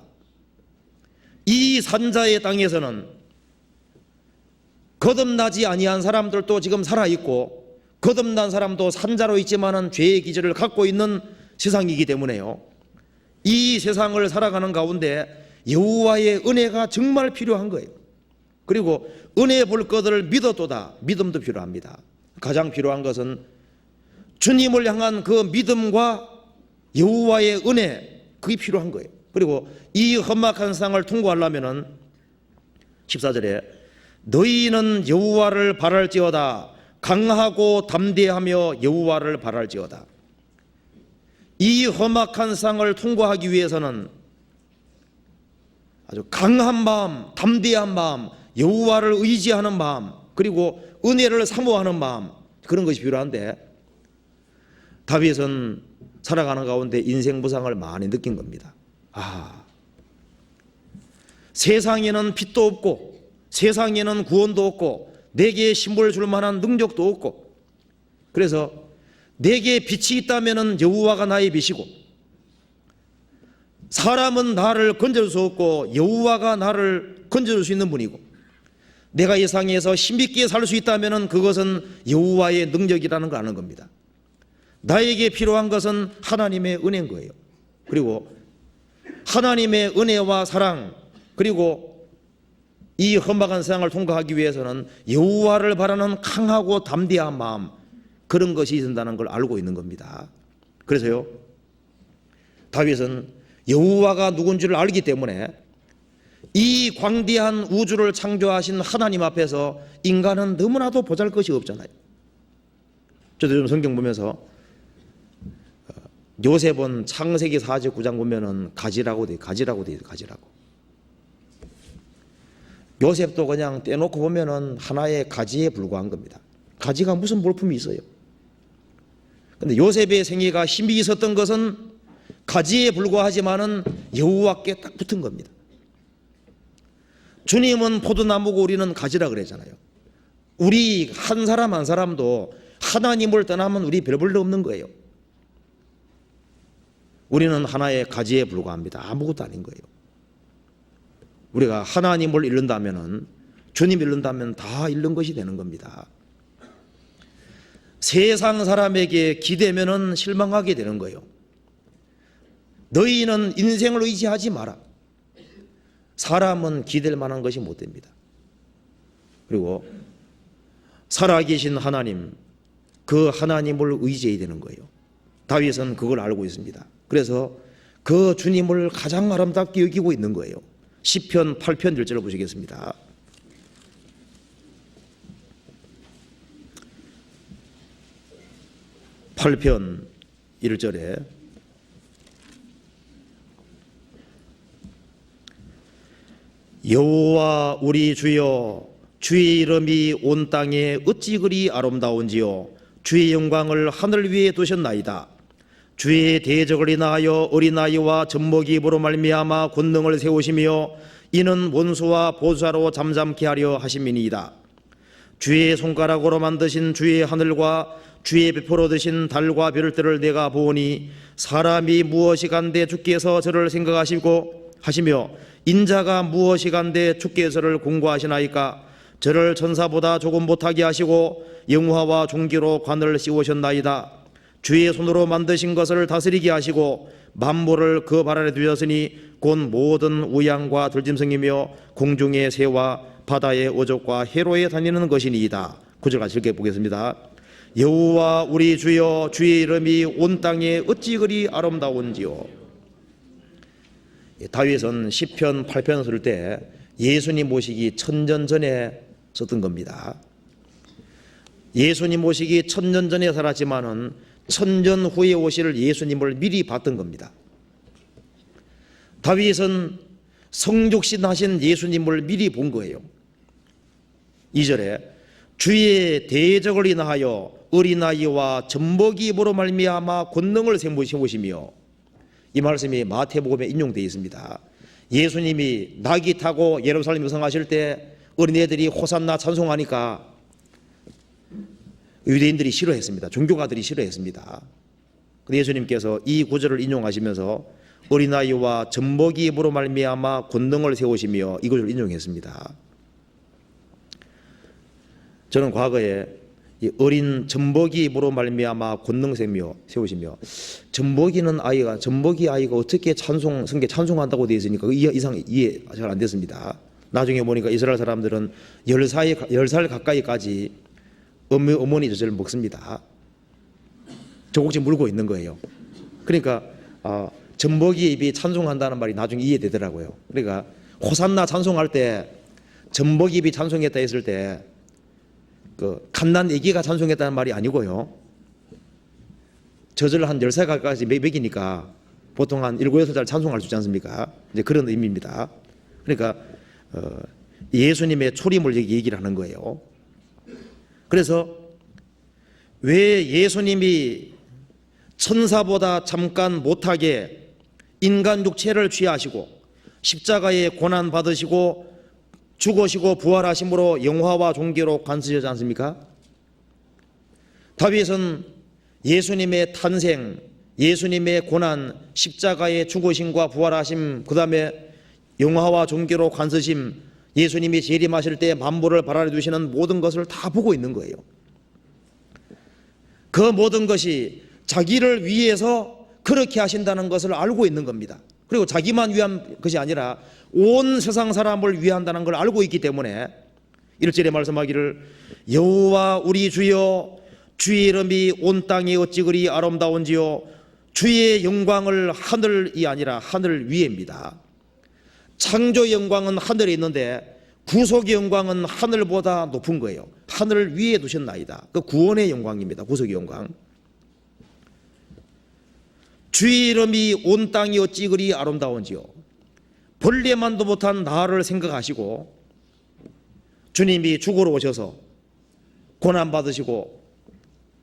이 산자의 땅에서는 거듭나지 아니한 사람들도 지금 살아있고 거듭난 사람도 산자로 있지만은 죄의 기질을 갖고 있는 세상이기 때문에요. 이 세상을 살아가는 가운데 여호와의 은혜가 정말 필요한 거예요. 그리고 은혜 볼 것을 믿어도다. 믿음도 필요합니다. 가장 필요한 것은 주님을 향한 그 믿음과 여호와의 은혜, 그게 필요한 거예요. 그리고 이 험악한 세상을 통과하려면은 14절에 너희는 여호와를 바랄지어다. 강하고 담대하며 여호와를 바랄지어다. 이 험악한 세상을 통과하기 위해서는 아주 강한 마음, 담대한 마음, 여호와를 의지하는 마음, 그리고 은혜를 사모하는 마음, 그런 것이 필요한데 다윗은 살아가는 가운데 인생 무상을 많이 느낀 겁니다. 세상에는 빛도 없고 세상에는 구원도 없고 내게 힘을 줄 만한 능력도 없고 그래서 내게 빛이 있다면 여호와가 나의 빛이고 사람은 나를 건져줄 수 없고 여호와가 나를 건져줄 수 있는 분이고, 내가 이 세상에서 힘있게 살 수 있다면 그것은 여호와의 능력이라는 걸 아는 겁니다. 나에게 필요한 것은 하나님의 은혜인 거예요. 그리고 하나님의 은혜와 사랑, 그리고 이 험악한 세상을 통과하기 위해서는 여호와를 바라는 강하고 담대한 마음, 그런 것이 있는다는 걸 알고 있는 겁니다. 그래서요, 다윗은 여호와가 누군지를 알기 때문에 이 광대한 우주를 창조하신 하나님 앞에서 인간은 너무나도 보잘것이 없잖아요. 저도 요즘 성경 보면서 요셉은 창세기 49장 보면은 가지라고 돼 있어요. 가지라고. 요셉도 그냥 떼놓고 보면은 하나의 가지에 불과한 겁니다. 가지가 무슨 볼품이 있어요? 근데 요셉의 생애가 힘이 있었던 것은 가지에 불과하지만은 여호와께 딱 붙은 겁니다. 주님은 포도나무고 우리는 가지라 그랬잖아요. 우리 한 사람 한 사람도 하나님을 떠나면 우리 별 볼 일 없는 거예요. 우리는 하나의 가지에 불과합니다. 아무것도 아닌 거예요. 우리가 하나님을 잃는다면은, 주님 잃는다면 다 잃는 것이 되는 겁니다. 세상 사람에게 기대면은 실망하게 되는 거예요. 너희는 인생을 의지하지 마라. 사람은 기댈 만한 것이 못 됩니다. 그리고 살아계신 하나님, 그 하나님을 의지해야 되는 거예요. 다윗은 그걸 알고 있습니다. 그래서 그 주님을 가장 아름답게 여기고 있는 거예요. 시편 8편 1절을 보시겠습니다. (8편) 1절에 여호와 우리 주여, 주의 이름이 온 땅에 어찌 그리 아름다운지요. 주의 영광을 하늘 위에 두셨나이다. 주의 대적을 인하여 어린아이와 젖먹이 입으로 말미암아 권능을 세우시며 이는 원수와 보수자로 잠잠케 하려 하심이니이다. 주의 손가락으로 만드신 주의 하늘과 주의 배포로 드신 달과 별들을 내가 보오니 사람이 무엇이 간데 주께서 저를 생각하시고 하시며 인자가 무엇이 간데 주께서를 공고하시나이까. 저를 천사보다 조금 못하게 하시고 영화와 종기로 관을 씌우셨나이다. 주의 손으로 만드신 것을 다스리게 하시고 만물을 그 발 아래 두셨으니 곧 모든 우양과 들짐승이며 공중의 새와 바다의 어족과 해로에 다니는 것이니이다. 9절 같이 읽어보겠습니다. 여호와 우리 주여, 주의 이름이 온 땅에 어찌 그리 아름다운지요. 다윗은 시편 8편 쓸 때 예수님 모시기 1000년 전에 썼던 겁니다. 예수님 모시기 1000년 전에 살았지만은 1000년 후에 오실 예수님을 미리 봤던 겁니다. 다윗은 성육신 하신 예수님을 미리 본 거예요. 2절에 주의 대적을 인하여 어린아이와 젖먹이 입으로 말미암아 권능을 세우시며, 이 말씀이 마태복음에 인용되어 있습니다. 예수님이 낙이 타고 예루살렘 유성하실 때 어린애들이 호산나 찬송하니까 유대인들이 싫어했습니다. 종교가들이 싫어했습니다. 근데 예수님께서 이 구절을 인용하시면서 어린아이와 젖먹이 입으로 말미암아 권능을 세우시며 이 구절을 인용했습니다. 저는 과거에 이 어린 젖먹이 입으로 말미암아 권능 세우시며, 젖먹이 아이가 어떻게 성경 찬송한다고 되어 있으니까 이상 이해 잘 안 됐습니다. 나중에 보니까 이스라엘 사람들은 10살 가까이까지 어머니 젖을 먹습니다. 젖꼭지 물고 있는 거예요. 그러니까 젖먹이 입이 찬송한다는 말이 나중에 이해되더라고요. 그러니까 호산나 찬송할 때 젖먹이 입이 찬송했다 했을 때 그 갓난 애기가 찬송했다는 말이 아니고요. 젖을 한 10살 가까이 먹이니까 보통 한 7, 8살 찬송할 수 있지 않습니까? 이제 그런 의미입니다. 그러니까 예수님의 초림을 얘기를 하는 거예요. 그래서 왜 예수님이 천사보다 잠깐 못하게 인간 육체를 취하시고 십자가에 고난 받으시고 죽으시고 부활하심으로 영화와 종기로 관쓰셨지 않습니까? 다윗은 예수님의 탄생, 예수님의 고난, 십자가의 죽으심과 부활하심, 그 다음에 영화와 종교로 관서심, 예수님이 재림하실 때 만물을 발아래 두시는 모든 것을 다 보고 있는 거예요. 그 모든 것이 자기를 위해서 그렇게 하신다는 것을 알고 있는 겁니다. 그리고 자기만 위한 것이 아니라 온 세상 사람을 위한다는 걸 알고 있기 때문에 1절에 말씀하기를 여호와 우리 주여 주의 이름이 온 땅에 어찌 그리 아름다운지요 주의 영광을 하늘이 아니라 하늘 위에입니다. 창조 영광은 하늘에 있는데 구속의 영광은 하늘보다 높은 거예요. 하늘 위에 두셨나이다. 그 구원의 영광입니다. 구속의 영광. 주의 이름이 온 땅이 어찌 그리 아름다운지요. 벌레만도 못한 나를 생각하시고 주님이 죽으러 오셔서 고난받으시고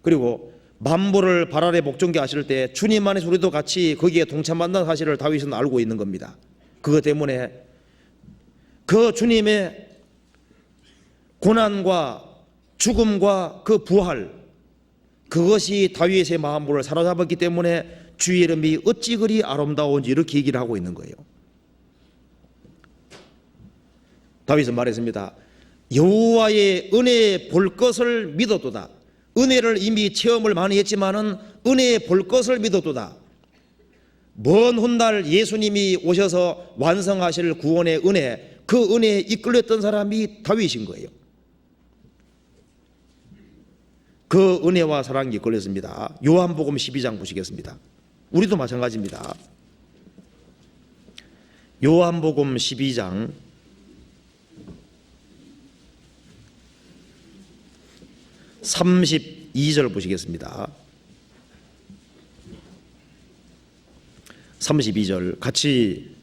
그리고 만물을 발 아래 목전게 하실 때 주님 안에서 우리도 같이 거기에 동참한다는 사실을 다윗은 알고 있는 겁니다. 그것 때문에 그 주님의 고난과 죽음과 그 부활, 그것이 다윗의 마음을 사로잡았기 때문에 주의 이름이 어찌 그리 아름다운지 이렇게 얘기를 하고 있는 거예요. 다윗은 말했습니다. 여호와의 은혜에 볼 것을 믿었도다. 은혜를 이미 체험을 많이 했지만은 은혜에 볼 것을 믿었도다. 먼 훗날 예수님이 오셔서 완성하실 구원의 은혜, 그 은혜에 이끌렸던 사람이 다윗인 거예요. 그 은혜와 사랑이 이끌렸습니다. 요한복음 12장 보시겠습니다. 우리도 마찬가지입니다. 요한복음 12장 32절 보시겠습니다. 32절 같이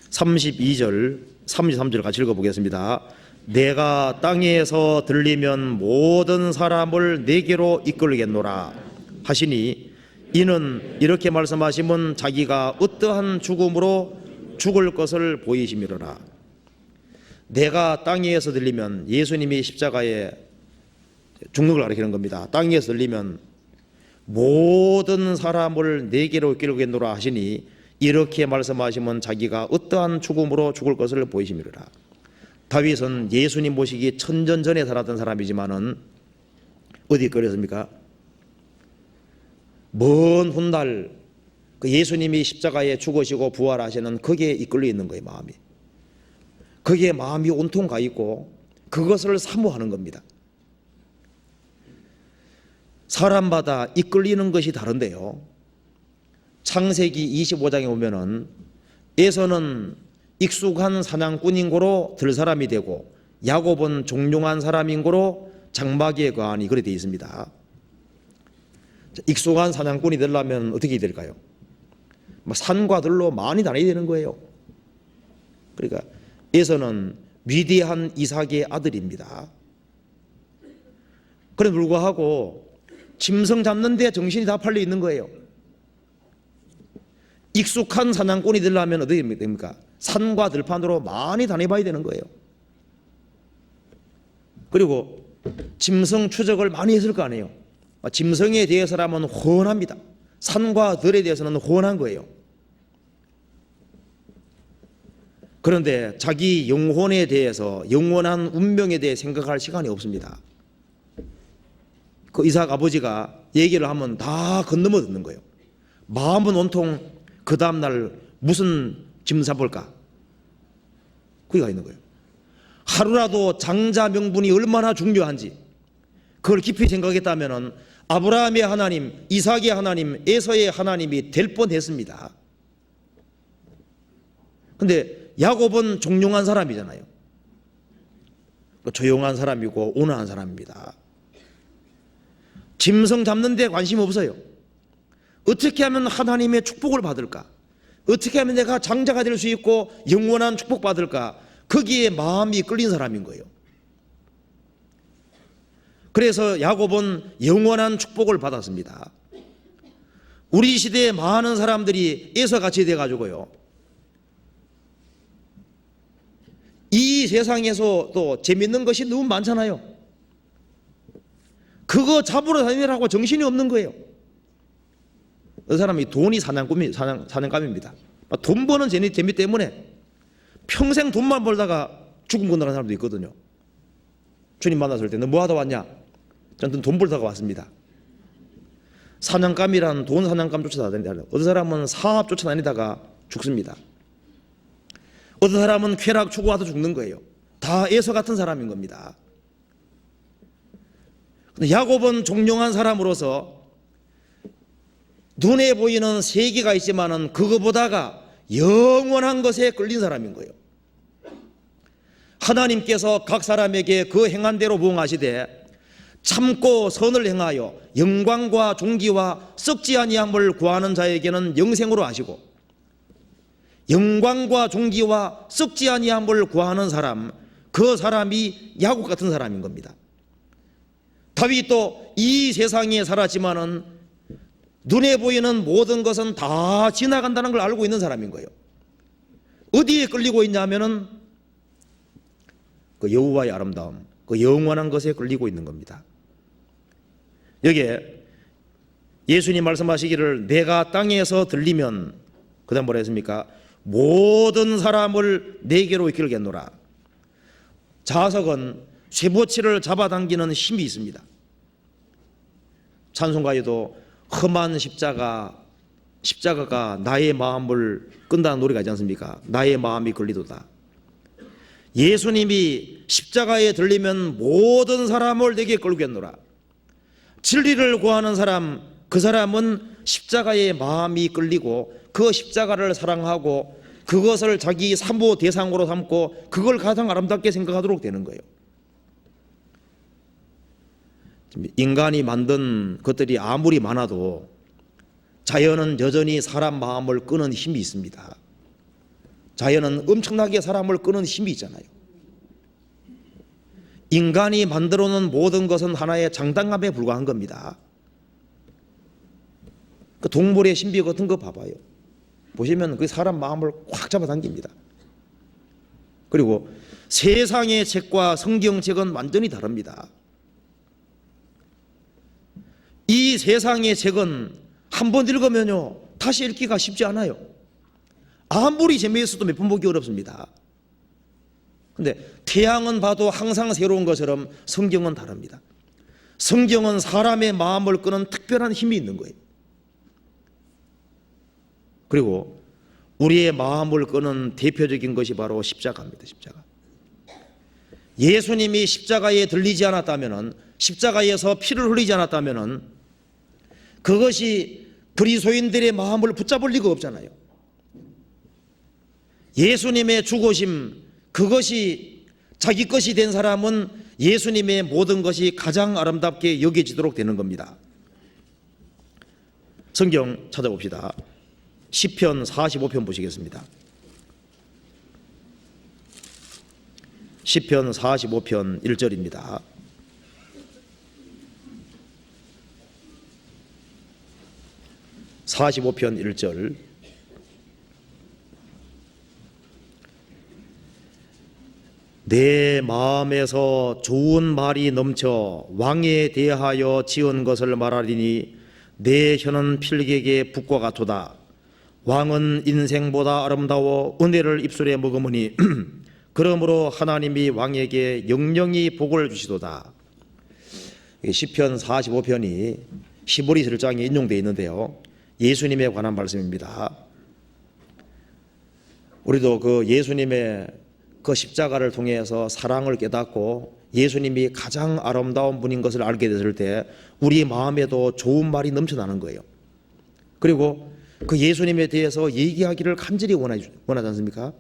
32절 33절 같이 읽어보겠습니다. 내가 땅에서 들리면 모든 사람을 내게로 이끌겠노라 하시니 이는 이렇게 말씀하시면 자기가 어떠한 죽음으로 죽을 것을 보이심이로라. 내가 땅에서 들리면 예수님이 십자가에 죽는 걸 가리키는 겁니다. 땅에서 들리면 모든 사람을 내게로 이끌겠노라 하시니 이렇게 말씀하시면 자기가 어떠한 죽음으로 죽을 것을 보이심이로라. 다윗은 예수님 모시기 천전 전에 살았던 사람이지만은 어디 끌렸습니까? 먼 훗날 그 예수님이 십자가에 죽으시고 부활하시는 거기에 이끌려 있는 거예요. 마음이. 거기에 마음이 온통 가 있고 그것을 사모하는 겁니다. 사람마다 이끌리는 것이 다른데요. 창세기 25장에 보면은 에서는 익숙한 사냥꾼인 고로 들 사람이 되고 야곱은 종용한 사람인 고로 장막에 거하니 그렇게 되어 있습니다. 익숙한 사냥꾼이 되려면 어떻게 될까요? 산과 들로 많이 다녀야 되는 거예요. 그러니까 에서는 위대한 이삭의 아들입니다. 그래 불구하고 짐승 잡는 데 정신이 다 팔려 있는 거예요. 익숙한 사냥꾼이 되려면 어떻게 됩니까? 산과 들판으로 많이 다녀봐야 되는 거예요. 그리고 짐승 추적을 많이 했을 거 아니에요. 짐승에 대해서라면 훤합니다. 산과 들에 대해서는 훤한 거예요. 그런데 자기 영혼에 대해서, 영원한 운명에 대해 생각할 시간이 없습니다. 그 이삭 아버지가 얘기를 하면 다 건너며 듣는 거예요. 마음은 온통 그 다음날 무슨 짐 잡을까? 거기가 있는 거예요. 하루라도 장자 명분이 얼마나 중요한지 그걸 깊이 생각했다면 아브라함의 하나님, 이삭의 하나님, 에서의 하나님이 될 뻔했습니다. 그런데 야곱은 종용한 사람이잖아요. 조용한 사람이고 온화한 사람입니다. 짐승 잡는 데 관심 없어요. 어떻게 하면 하나님의 축복을 받을까? 어떻게 하면 내가 장자가 될 수 있고 영원한 축복 받을까? 거기에 마음이 끌린 사람인 거예요. 그래서 야곱은 영원한 축복을 받았습니다. 우리 시대에 많은 사람들이 에서같이 돼가지고요, 이 세상에서 또 재밌는 것이 너무 많잖아요. 그거 잡으러 다니느라고 정신이 없는 거예요. 어떤 사람이 돈이 사냥감입니다. 돈 버는 재미 때문에 평생 돈만 벌다가 죽음 건너가는 사람도 있거든요. 주님 만났을 때 너 뭐 하다 왔냐? 저는 돈 벌다가 왔습니다. 사냥감이란 돈 사냥감 쫓아다니다. 어떤 사람은 사업 쫓아다니다가 죽습니다. 어떤 사람은 쾌락 추구하다 죽는 거예요. 다 에서 같은 사람인 겁니다. 근데 야곱은 종용한 사람으로서 눈에 보이는 세계가 있지만은 그거보다가 영원한 것에 끌린 사람인 거예요. 하나님께서 각 사람에게 그 행한 대로 부응하시되 참고 선을 행하여 영광과 존귀와 썩지 아니함을 구하는 자에게는 영생으로 하시고, 영광과 존귀와 썩지 아니함을 구하는 사람, 그 사람이 야곱 같은 사람인 겁니다. 다윗도 이 세상에 살았지만은 눈에 보이는 모든 것은 다 지나간다는 걸 알고 있는 사람인 거예요. 어디에 끌리고 있냐면은 그 여호와의 아름다움, 그 영원한 것에 끌리고 있는 겁니다. 여기에 예수님 말씀하시기를 내가 땅에서 들리면, 그 다음 뭐라 했습니까? 모든 사람을 내게로 이끌겠노라. 자석은 쇠붙이를 잡아당기는 힘이 있습니다. 찬송가에도 험한 십자가가 나의 마음을 끈다는 노래가 있지 않습니까? 나의 마음이 걸리도다. 예수님이 십자가에 들리면 모든 사람을 내게 끌겠노라. 진리를 구하는 사람, 그 사람은 십자가에 마음이 끌리고 그 십자가를 사랑하고 그것을 자기 사모 대상으로 삼고 그걸 가장 아름답게 생각하도록 되는 거예요. 인간이 만든 것들이 아무리 많아도 자연은 여전히 사람 마음을 끄는 힘이 있습니다. 자연은 엄청나게 사람을 끄는 힘이 있잖아요. 인간이 만들어 놓은 모든 것은 하나의 장단감에 불과한 겁니다. 그 동물의 신비 같은 거 봐봐요. 보시면 그 사람 마음을 확 잡아당깁니다. 그리고 세상의 책과 성경책은 완전히 다릅니다. 이 세상의 책은 한 번 읽으면요 다시 읽기가 쉽지 않아요. 아무리 재미있어도 몇 번 보기 어렵습니다. 근데 태양은 봐도 항상 새로운 것처럼 성경은 다릅니다. 성경은 사람의 마음을 끄는 특별한 힘이 있는 거예요. 그리고 우리의 마음을 끄는 대표적인 것이 바로 십자가입니다. 십자가. 예수님이 십자가에 들리지 않았다면은, 십자가에서 피를 흘리지 않았다면은 그것이 그리스도인들의 마음을 붙잡을 리가 없잖아요. 예수님의 죽으심, 그것이 자기 것이 된 사람은 예수님의 모든 것이 가장 아름답게 여겨지도록 되는 겁니다. 성경 찾아봅시다. 시편 45편 보시겠습니다. 시편 45편 1절입니다. (45편) 1절. 내 마음에서 좋은 말이 넘쳐 왕에 대하여 지은 것을 말하리니 내 혀는 필객의 붓과 같도다. 왕은 인생보다 아름다워 은혜를 입술에 머금으니 그러므로 하나님이 왕에게 영영이 복을 주시도다. 시편 45편이 시보리 7장에 인용되어 있는데요, 예수님에 관한 말씀입니다. 우리도 그 예수님의 그 십자가를 통해서 사랑을 깨닫고 예수님이 가장 아름다운 분인 것을 알게 됐을 때 우리 마음에도 좋은 말이 넘쳐나는 거예요. 그리고 그 예수님에 대해서 얘기하기를 간절히 원하지 않습니까?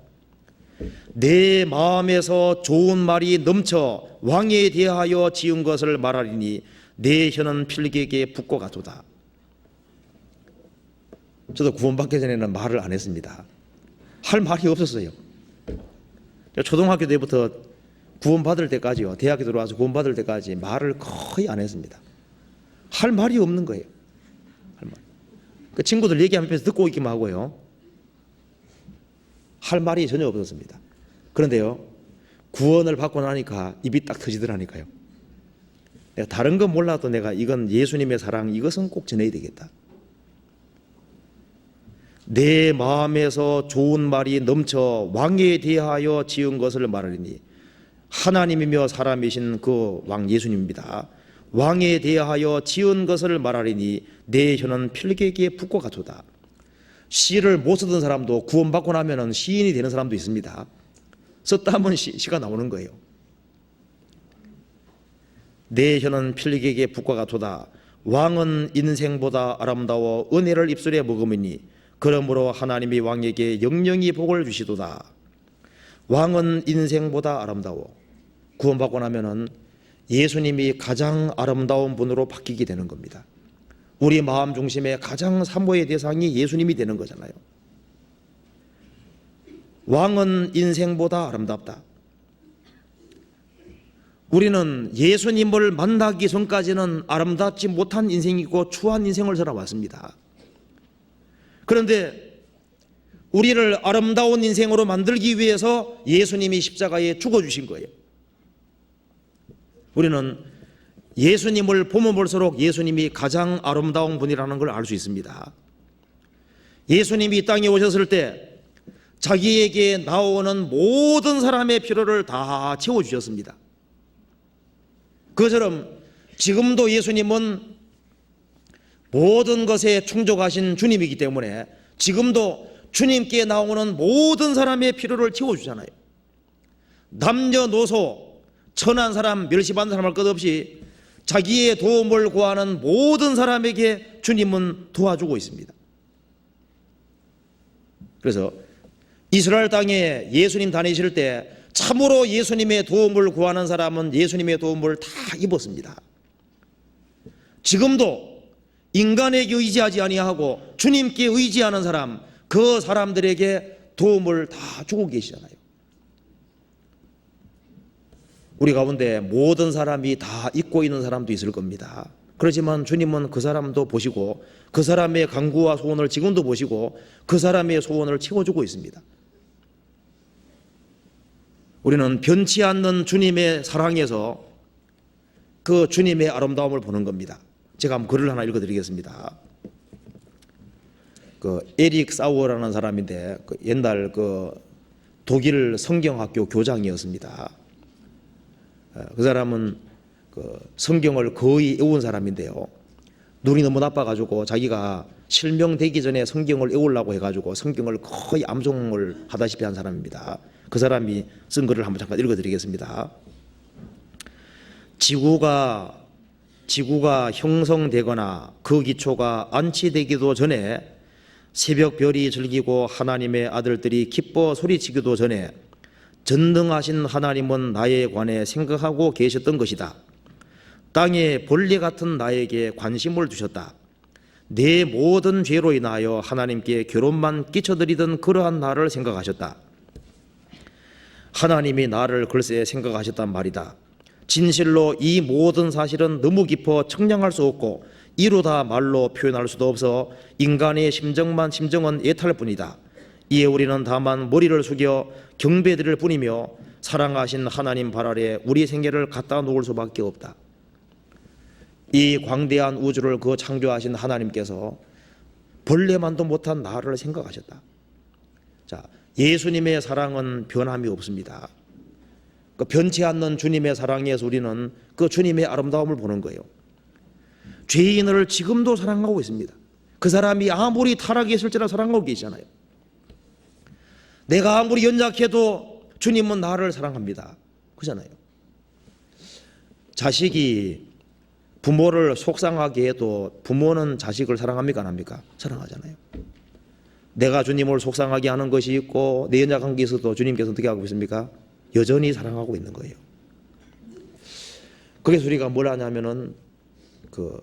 내 마음에서 좋은 말이 넘쳐 왕에 대하여 지은 것을 말하리니 내 혀는 필객의 붓과 같도다. 저도 구원받기 전에는 말을 안 했습니다. 할 말이 없었어요. 초등학교 때부터 구원받을 때까지요, 대학에 들어와서 구원받을 때까지 말을 거의 안 했습니다. 할 말이 없는 거예요. 할 말. 그 친구들 얘기하면서 듣고 있기만 하고요, 할 말이 전혀 없었습니다. 그런데요, 구원을 받고 나니까 입이 딱 터지더라니까요. 내가 다른 건 몰라도 내가 이건 예수님의 사랑, 이것은 꼭 전해야 되겠다. 내 마음에서 좋은 말이 넘쳐 왕에 대하여 지은 것을 말하리니, 하나님이며 사람이신 그 왕 예수님입니다. 왕에 대하여 지은 것을 말하리니 내 혀는 필개기의 붓과 같도다. 시를 못 쓰던 사람도 구원받고 나면은 시인이 되는 사람도 있습니다. 썼다 하면 시가 나오는 거예요. 내 혀는 필개기의 붓과 같도다. 왕은 인생보다 아름다워 은혜를 입술에 머금으니 그러므로 하나님이 왕에게 영영이 복을 주시도다. 왕은 인생보다 아름다워. 구원받고 나면은 예수님이 가장 아름다운 분으로 바뀌게 되는 겁니다. 우리 마음 중심의 가장 사모의 대상이 예수님이 되는 거잖아요. 왕은 인생보다 아름답다. 우리는 예수님을 만나기 전까지는 아름답지 못한 인생이고 추한 인생을 살아왔습니다. 그런데 우리를 아름다운 인생으로 만들기 위해서 예수님이 십자가에 죽어주신 거예요. 우리는 예수님을 보면 볼수록 예수님이 가장 아름다운 분이라는 걸 알 수 있습니다. 예수님이 이 땅에 오셨을 때 자기에게 나오는 모든 사람의 필요를 다 채워주셨습니다. 그처럼 지금도 예수님은 모든 것에 충족하신 주님이기 때문에 지금도 주님께 나오는 모든 사람의 필요를 채워주잖아요. 남녀노소 천한 사람 멸시받는 사람 할 것 없이 자기의 도움을 구하는 모든 사람에게 주님은 도와주고 있습니다. 그래서 이스라엘 땅에 예수님 다니실 때 참으로 예수님의 도움을 구하는 사람은 예수님의 도움을 다 입었습니다. 지금도 인간에게 의지하지 아니하고 주님께 의지하는 사람, 그 사람들에게 도움을 다 주고 계시잖아요. 우리 가운데 모든 사람이 다 잊고 있는 사람도 있을 겁니다. 그렇지만 주님은 그 사람도 보시고 그 사람의 간구와 소원을 지금도 보시고 그 사람의 소원을 채워주고 있습니다. 우리는 변치 않는 주님의 사랑에서 그 주님의 아름다움을 보는 겁니다. 제가 한번 글을 하나 읽어드리겠습니다. 그 에릭 사우어라는 사람인데 옛날 그 독일 성경학교 교장이었습니다. 그 사람은 그 성경을 거의 외운 사람인데요. 눈이 너무 나빠가지고 자기가 실명되기 전에 성경을 외우려고 해가지고 성경을 거의 암송을 하다시피 한 사람입니다. 그 사람이 쓴 글을 한번 잠깐 읽어드리겠습니다. 지구가 형성되거나 그 기초가 안치되기도 전에 새벽 별이 즐기고 하나님의 아들들이 기뻐 소리치기도 전에 전능하신 하나님은 나에 관해 생각하고 계셨던 것이다. 땅에 벌레 같은 나에게 관심을 두셨다. 내 모든 죄로 인하여 하나님께 괴롭만 끼쳐드리던 그러한 나를 생각하셨다. 하나님이 나를 글쎄 생각하셨단 말이다. 진실로 이 모든 사실은 너무 깊어 청량할 수 없고 이루다 말로 표현할 수도 없어 인간의 심정은 애탈 뿐이다. 이에 우리는 다만 머리를 숙여 경배드릴 뿐이며 사랑하신 하나님 발 아래 우리 생애를 갖다 놓을 수밖에 없다. 이 광대한 우주를 그 창조하신 하나님께서 벌레만도 못한 나를 생각하셨다. 자, 예수님의 사랑은 변함이 없습니다. 그 변치 않는 주님의 사랑에서 우리는 그 주님의 아름다움을 보는 거예요. 죄인을 지금도 사랑하고 있습니다. 그 사람이 아무리 타락했을지라도 사랑하고 계시잖아요. 내가 아무리 연약해도 주님은 나를 사랑합니다. 그잖아요. 자식이 부모를 속상하게 해도 부모는 자식을 사랑합니까? 안 합니까? 사랑하잖아요. 내가 주님을 속상하게 하는 것이 있고 내 연약한 게 있어도 주님께서 어떻게 하고 있습니까? 여전히 사랑하고 있는 거예요. 그래서 우리가 뭘 하냐면은 그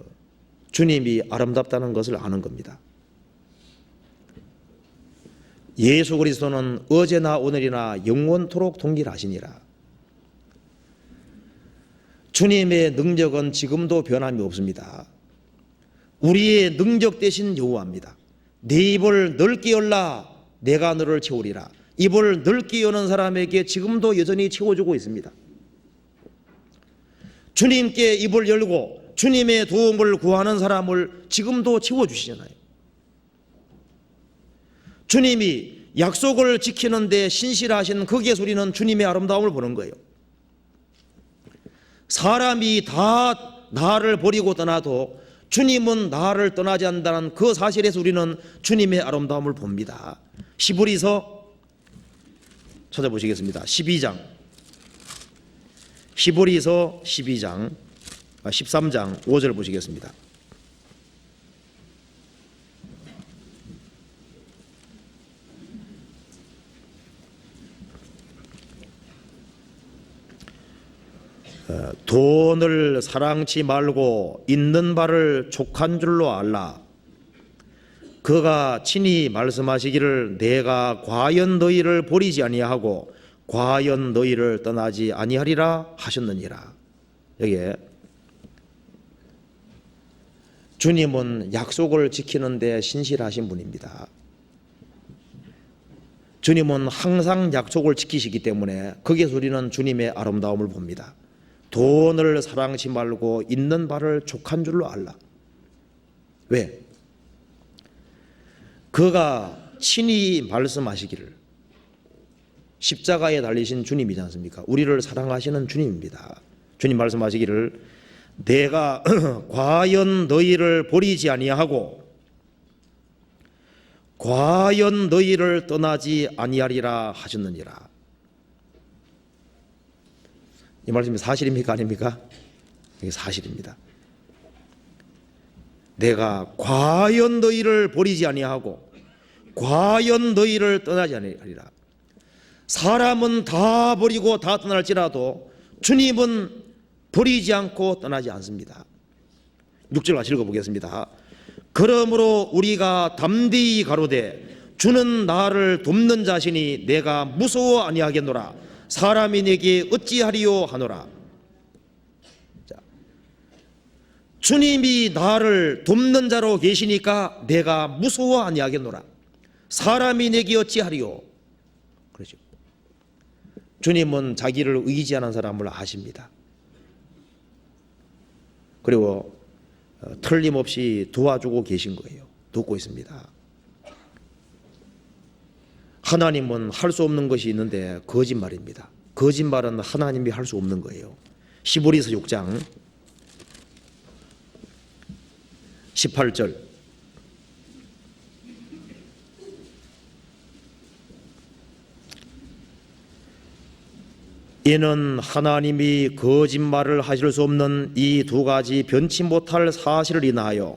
주님이 아름답다는 것을 아는 겁니다. 예수 그리스도는 어제나 오늘이나 영원토록 동일하시니라. 주님의 능력은 지금도 변함이 없습니다. 우리의 능력 대신 여호와입니다. 네 입을 넓게 열라 내가 너를 채우리라. 입을 넓게 여는 사람에게 지금도 여전히 채워주고 있습니다. 주님께 입을 열고 주님의 도움을 구하는 사람을 지금도 채워주시잖아요. 주님이 약속을 지키는 데 신실하신 거기에서 우리는 주님의 아름다움을 보는 거예요. 사람이 다 나를 버리고 떠나도 주님은 나를 떠나지 않는다는 그 사실에서 우리는 주님의 아름다움을 봅니다. 히브리서 찾아보시겠습니다. 12장 히브리서 13장 5절 보시겠습니다. 돈을 사랑치 말고 있는 바를 족한 줄로 알라. 그가 친히 말씀하시기를 내가 과연 너희를 버리지 아니하고 과연 너희를 떠나지 아니하리라 하셨느니라. 여기에 주님은 약속을 지키는 데 신실하신 분입니다. 주님은 항상 약속을 지키시기 때문에 거기에서 우리는 주님의 아름다움을 봅니다. 돈을 사랑치 말고 있는 바를 족한 줄로 알라. 왜? 그가 친히 말씀하시기를, 십자가에 달리신 주님이지 않습니까? 우리를 사랑하시는 주님입니다. 주님 말씀하시기를 내가 과연 너희를 버리지 아니하고 과연 너희를 떠나지 아니하리라 하셨느니라. 이 말씀이 사실입니까? 아닙니까? 이게 사실입니다. 내가 과연 너희를 버리지 아니하고 과연 너희를 떠나지 아니하리라. 사람은 다 버리고 다 떠날지라도 주님은 버리지 않고 떠나지 않습니다. 6절 같이 읽어보겠습니다. 그러므로 우리가 담대히 가로되 주는 나를 돕는 자시니 내가 무서워 아니하겠노라. 사람이 내게 어찌하리요 하노라. 자, 주님이 나를 돕는 자로 계시니까 내가 무서워 아니하겠노라. 사람이 내게 어찌하리요. 그렇죠. 주님은 자기를 의지하는 사람을 아십니다. 그리고 틀림없이 도와주고 계신 거예요. 돕고 있습니다. 하나님은 할 수 없는 것이 있는데 거짓말입니다. 거짓말은 하나님이 할 수 없는 거예요. 히브리서 6장 18절 이는 하나님이 거짓말을 하실 수 없는 이 두 가지 변치 못할 사실을 인하여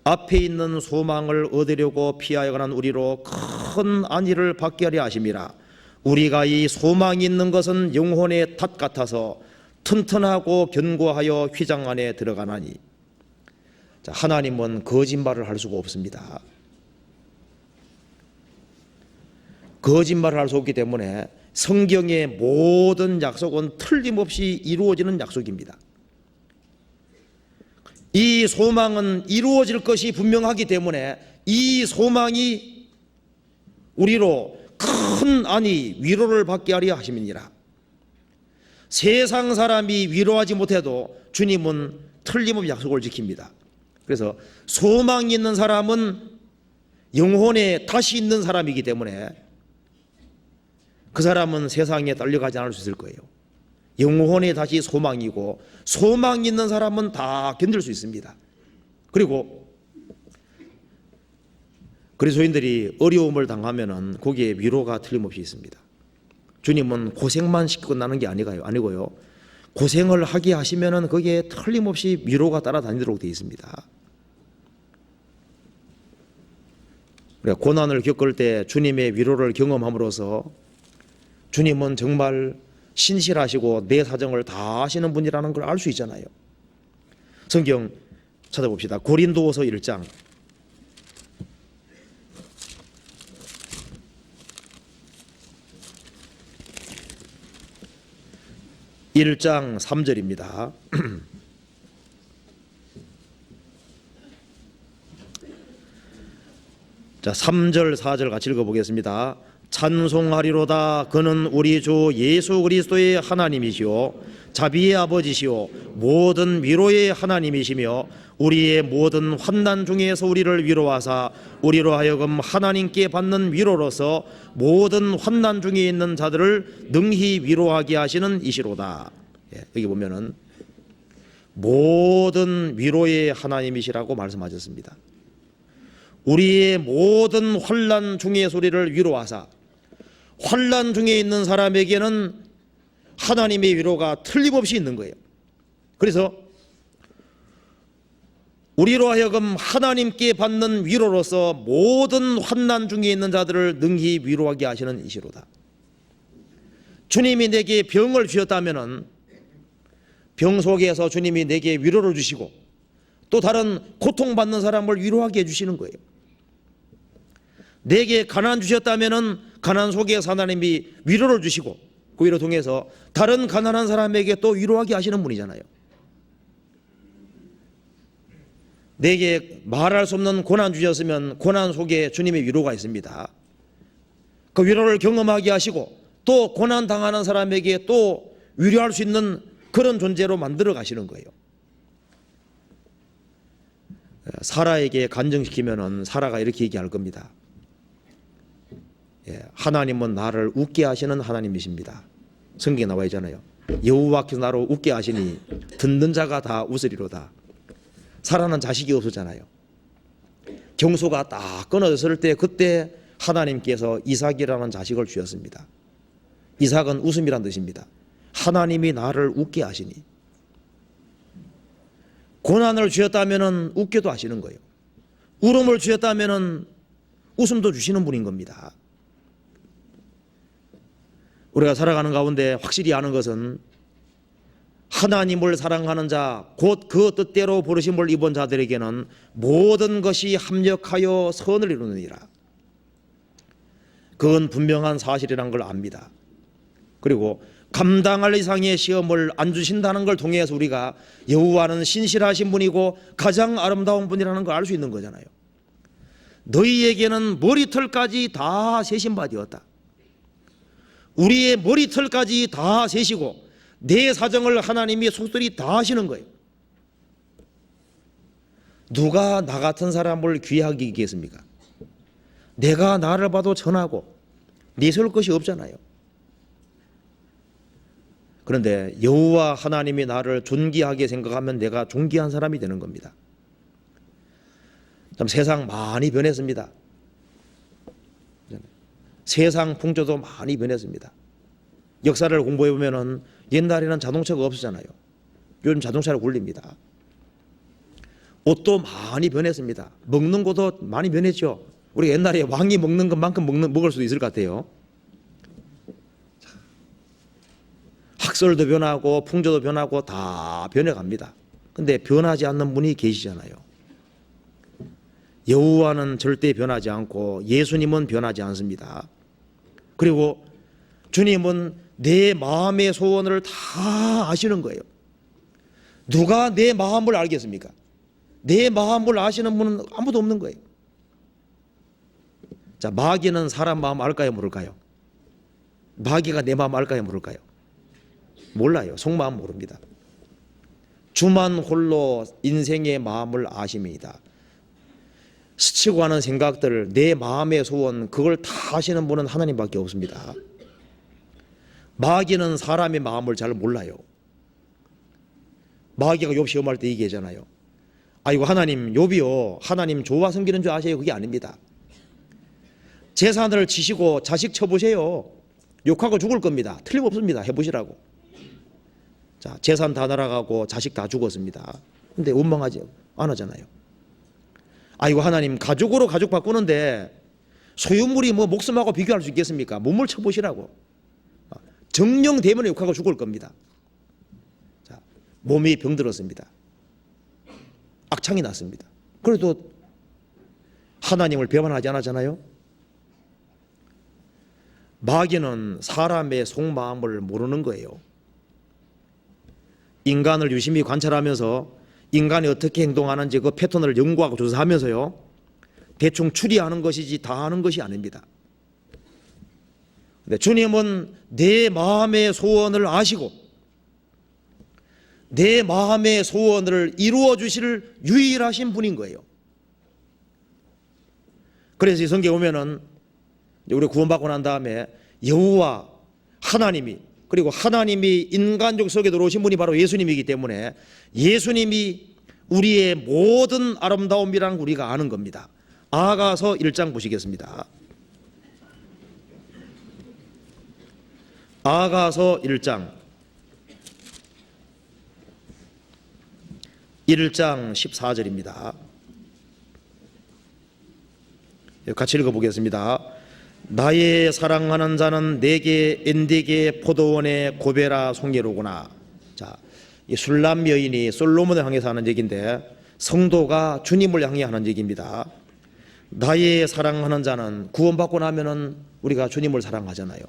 앞에 있는 소망을 얻으려고 피하여 가는 우리로 큰 안위를 받게 하려 하심이라. 우리가 이 소망이 있는 것은 영혼의 탓 같아서 튼튼하고 견고하여 휘장 안에 들어가나니. 자, 하나님은 거짓말을 할 수가 없습니다. 거짓말을 할 수 없기 때문에 성경의 모든 약속은 틀림없이 이루어지는 약속입니다. 이 소망은 이루어질 것이 분명하기 때문에 이 소망이 우리로 큰 안위, 위로를 받게 하려 하심이니라. 세상 사람이 위로하지 못해도 주님은 틀림없이 약속을 지킵니다. 그래서 소망이 있는 사람은 영혼에 탓이 있는 사람이기 때문에 그 사람은 세상에 딸려가지 않을 수 있을 거예요. 영혼에 다시 소망이고 소망 있는 사람은 다 견딜 수 있습니다. 그리고 그리스도인들이 어려움을 당하면은 거기에 위로가 틀림없이 있습니다. 주님은 고생만 시키고 나는 게 아니고요. 고생을 하게 하시면은 거기에 틀림없이 위로가 따라다니도록 되어 있습니다. 고난을 겪을 때 주님의 위로를 경험함으로써 주님은 정말 신실하시고 내 사정을 다 아시는 분이라는 걸 알 수 있잖아요. 성경 찾아봅시다. 고린도후서 1장 1장 3절입니다. 자, 3절 4절 같이 읽어보겠습니다. 찬송하리로다. 그는 우리 주 예수 그리스도의 하나님이시오 자비의 아버지시오 모든 위로의 하나님이시며 우리의 모든 환난 중에서 우리를 위로하사 우리로 하여금 하나님께 받는 위로로서 모든 환난 중에 있는 자들을 능히 위로하게 하시는 이시로다. 여기 보면은 모든 위로의 하나님이시라고 말씀하셨습니다. 우리의 모든 환난 중에서 우리를 위로하사, 환난 중에 있는 사람에게는 하나님의 위로가 틀림없이 있는 거예요. 그래서 우리로 하여금 하나님께 받는 위로로서 모든 환난 중에 있는 자들을 능히 위로하게 하시는 이시로다. 주님이 내게 병을 주셨다면은 병 속에서 주님이 내게 위로를 주시고 또 다른 고통받는 사람을 위로하게 해주시는 거예요. 내게 가난 주셨다면은 가난 속에서 하나님이 위로를 주시고 그 위로 통해서 다른 가난한 사람에게 또 위로하게 하시는 분이잖아요. 내게 말할 수 없는 고난 주셨으면 고난 속에 주님의 위로가 있습니다. 그 위로를 경험하게 하시고 또 고난 당하는 사람에게 또 위로할 수 있는 그런 존재로 만들어 가시는 거예요. 사라에게 간증시키면은 사라가 이렇게 얘기할 겁니다. 하나님은 나를 웃게 하시는 하나님이십니다. 성경에 나와 있잖아요. 여호와께서 나를 웃게 하시니 듣는 자가 다 웃으리로다. 사라는 자식이 없었잖아요. 경소가 딱 끊어졌을 때 그때 하나님께서 이삭이라는 자식을 주셨습니다. 이삭은 웃음이란 뜻입니다. 하나님이 나를 웃게 하시니, 고난을 주셨다면 웃게도 하시는 거예요. 울음을 주셨다면 웃음도 주시는 분인 겁니다. 우리가 살아가는 가운데 확실히 아는 것은 하나님을 사랑하는 자, 곧 그 뜻대로 부르심을 입은 자들에게는 모든 것이 합력하여 선을 이루느니라. 그건 분명한 사실이란 걸 압니다. 그리고 감당할 이상의 시험을 안 주신다는 걸 통해서 우리가 여호와는 신실하신 분이고 가장 아름다운 분이라는 걸 알 수 있는 거잖아요. 너희에게는 머리털까지 다 세신 바 되었다. 우리의 머리털까지 다 세시고 내 사정을 하나님이 속들이 다 하시는 거예요. 누가 나 같은 사람을 귀하게 여기겠습니까? 내가 나를 봐도 천하고 내세울 것이 없잖아요. 그런데 여호와 하나님이 나를 존귀하게 생각하면 내가 존귀한 사람이 되는 겁니다. 참 세상 많이 변했습니다. 세상 풍조도 많이 변했습니다. 역사를 공부해 보면은 옛날에는 자동차가 없었잖아요. 요즘 자동차를 굴립니다. 옷도 많이 변했습니다. 먹는 것도 많이 변했죠. 우리 옛날에 왕이 먹는 것만큼 먹을 수도 있을 것 같아요. 학설도 변하고 풍조도 변하고 다 변해갑니다. 근데 변하지 않는 분이 계시잖아요. 여호와는 절대 변하지 않고 예수님은 변하지 않습니다. 그리고 주님은 내 마음의 소원을 다 아시는 거예요. 누가 내 마음을 알겠습니까? 내 마음을 아시는 분은 아무도 없는 거예요. 자, 마귀는 사람 마음 알까요, 모를까요? 마귀가 내 마음 알까요, 모를까요? 몰라요. 속마음 모릅니다. 주만 홀로 인생의 마음을 아심이다. 스치고 하는 생각들, 내 마음의 소원, 그걸 다 아시는 분은 하나님밖에 없습니다. 마귀는 사람의 마음을 잘 몰라요. 마귀가 욥 시험할 때 얘기하잖아요. 아이고 하나님, 욥이요, 하나님 좋아 섬기는 줄 아세요? 그게 아닙니다. 재산을 치시고 자식 쳐보세요. 욕하고 죽을 겁니다. 틀림없습니다. 해보시라고. 자, 재산 다 날아가고 자식 다 죽었습니다. 근데 원망하지 안 하잖아요. 아이고 하나님, 가족으로 가족 바꾸는데 소유물이 뭐 목숨하고 비교할 수 있겠습니까? 몸을 쳐보시라고. 정령되면 욕하고 죽을 겁니다. 자, 몸이 병들었습니다. 악창이 났습니다. 그래도 하나님을 배반하지 않았잖아요. 마귀는 사람의 속마음을 모르는 거예요. 인간을 유심히 관찰하면서 인간이 어떻게 행동하는지 그 패턴을 연구하고 조사하면서요, 대충 추리하는 것이지 다 하는 것이 아닙니다. 근데 주님은 내 마음의 소원을 아시고 내 마음의 소원을 이루어 주실 유일하신 분인 거예요. 그래서 이 성경에 보면은 우리 구원받고 난 다음에 여호와 하나님이, 그리고 하나님이 인간적 속에 들어오신 분이 바로 예수님이기 때문에 예수님이 우리의 모든 아름다움이라는 우리가 아는 겁니다. 아가서 1장 보시겠습니다. 아가서 1장 14절입니다. 같이 읽어보겠습니다. 나의 사랑하는 자는 내게 엔디게 포도원의 고베라 송이로구나. 자, 이 술람 여인이 솔로몬을 향해서 하는 얘기인데 성도가 주님을 향해 하는 얘기입니다. 나의 사랑하는 자는, 구원받고 나면은 우리가 주님을 사랑하잖아요.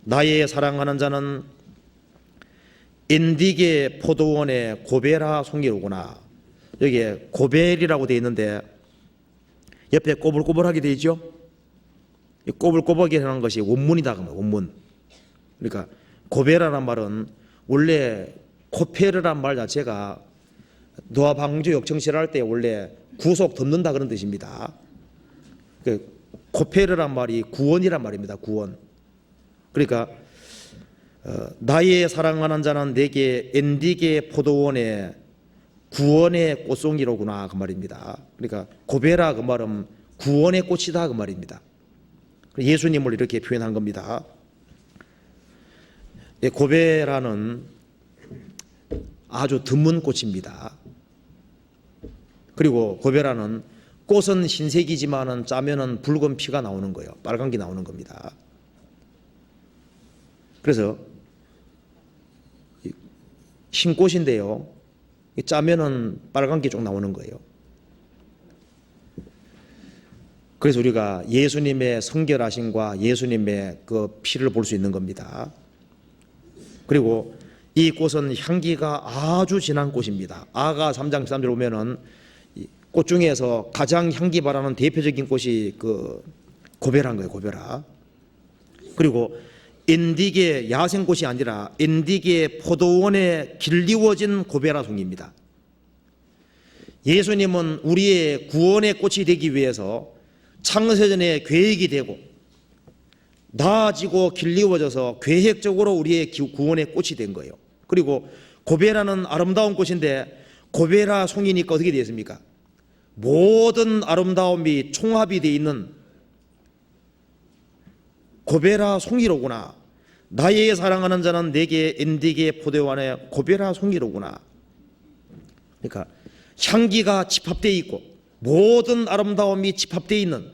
나의 사랑하는 자는 엔디게 포도원의 고베라 송이로구나. 여기에 고벨이라고 되어 있는데 옆에 꼬불꼬불하게 되어 있죠. 이 꼬불꼬불하게 하는 것이 원문이다. 원문. 그러니까 고베라란 말은 원래 코페르란 말 자체가 노아 방주 역청실을 할 때 원래 구속 덮는다 그런 뜻입니다. 그 코페르란 말이 구원이란 말입니다. 구원. 그러니까 나의 사랑하는 자는 내게 엔디게 포도원의 구원의 꽃송이로구나 그 말입니다. 그러니까 고베라 그 말은 구원의 꽃이다 그 말입니다. 예수님을 이렇게 표현한 겁니다. 고베라는 아주 드문 꽃입니다. 그리고 고베라는 꽃은 흰색이지만은 짜면은 붉은 피가 나오는 거예요. 빨간 게 나오는 겁니다. 그래서 흰 꽃인데요, 짜면은 빨간 게 좀 나오는 거예요. 그래서 우리가 예수님의 성결하심과 예수님의 그 피를 볼 수 있는 겁니다. 그리고 이 꽃은 향기가 아주 진한 꽃입니다. 아가 3장 13절 보면은 꽃 중에서 가장 향기 바라는 대표적인 꽃이 그 고베라인 거예요. 고베라. 그리고 엔디게 야생꽃이 아니라 엔디게 포도원에 길리워진 고베라 송이입니다. 예수님은 우리의 구원의 꽃이 되기 위해서 창세전에 계획이 되고 나아지고 길리워져서 계획적으로 우리의 구원의 꽃이 된 거예요. 그리고 고베라는 아름다운 꽃인데 고베라 송이니까 어떻게 되었습니까? 모든 아름다움이 총합이 되어 있는 고베라 송이로구나. 나의 사랑하는 자는 내게 엔디게 포도원의 고베라 송이로구나. 그러니까 향기가 집합되어 있고 모든 아름다움이 집합되어 있는,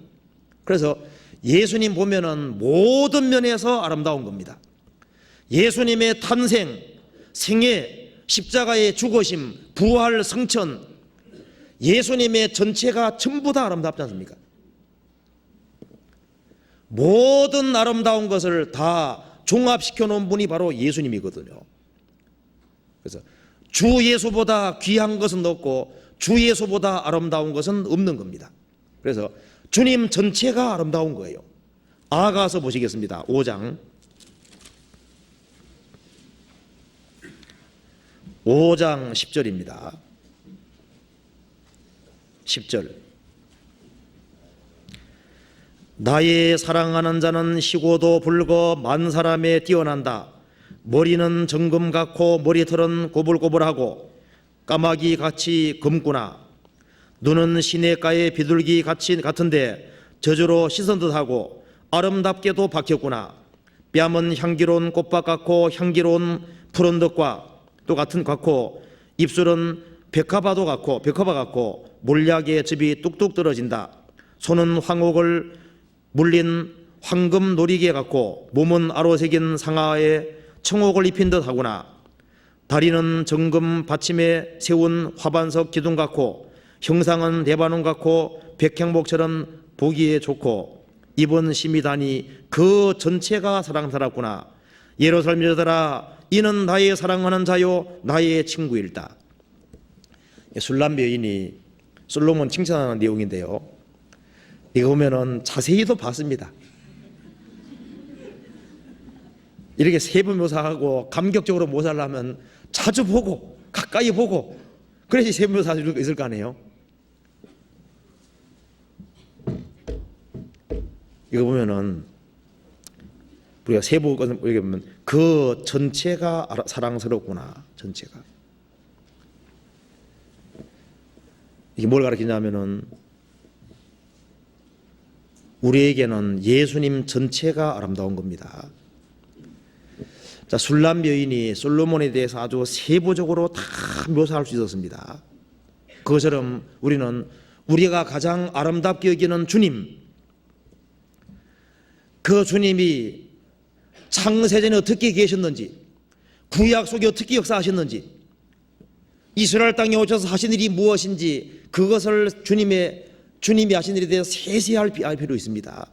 그래서 예수님 보면은 모든 면에서 아름다운 겁니다. 예수님의 탄생, 생애, 십자가의 죽으심, 부활, 성천, 예수님의 전체가 전부 다 아름답지 않습니까? 모든 아름다운 것을 다 종합시켜 놓은 분이 바로 예수님이거든요. 그래서 주 예수보다 귀한 것은 없고 주 예수보다 아름다운 것은 없는 겁니다. 그래서 주님 전체가 아름다운 거예요. 아가서 보시겠습니다. 5장 10절입니다. 10절. 나의 사랑하는 자는 시고도 붉어 만 사람에 뛰어난다. 머리는 정금 같고 머리털은 고불고불하고 까마귀 같이 검구나. 눈은 시냇가의 비둘기 같은데 저주로 씻은 듯하고 아름답게도 박혔구나. 뺨은 향기로운 꽃밭 같고 향기로운 푸른 듯과 또 같고 입술은 백합화 같고 몰약의 즙이 뚝뚝 떨어진다. 손은 황옥을 물린 황금 놀이개 같고 몸은 아로 새긴 상아에 청옥을 입힌 듯하구나. 다리는 정금 받침에 세운 화반석 기둥 같고 형상은 대반원 같고 백향목처럼 보기에 좋고 입은 심이다니 그 전체가 사랑스럽구나. 예루살렘 여자들아 이는 나의 사랑하는 자요 나의 친구일다. 술람 여인이 솔로몬 칭찬하는 내용인데요, 이거 보면은 자세히도 봤습니다. 이렇게 세부 묘사하고 감격적으로 묘사를 하면 자주 보고 가까이 보고 그래야지 세부 묘사할 수 있을 거 아니에요. 이거 보면은 우리가 세부 것을 보면 그 전체가 사랑스럽구나. 전체가 이게 뭘 가르치냐면은 우리에게는 예수님 전체가 아름다운 겁니다. 자, 술람 여인이 솔로몬에 대해서 아주 세부적으로 다 묘사할 수 있었습니다. 그것처럼 우리는 우리가 가장 아름답게 여기는 주님, 그 주님이 창세전에 어떻게 계셨는지, 구약 속에 어떻게 역사하셨는지, 이스라엘 땅에 오셔서 하신 일이 무엇인지 그것을 주님이 하신 일에 대해서 세세히 알 필요 있습니다.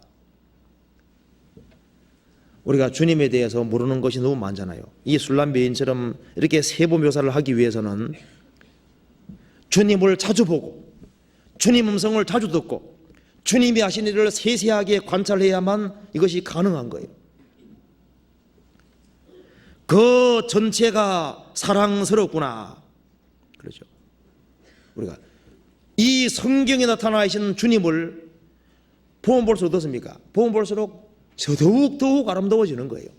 우리가 주님에 대해서 모르는 것이 너무 많잖아요. 이 술람 여인처럼 이렇게 세부 묘사를 하기 위해서는 주님을 자주 보고 주님 음성을 자주 듣고 주님이 하신 일을 세세하게 관찰해야만 이것이 가능한 거예요. 그 전체가 사랑스럽구나. 그렇죠. 우리가 이 성경에 나타나 계신 주님을 보면 볼수록 어떻습니까? 보면 볼수록 더욱 아름다워지는 거예요.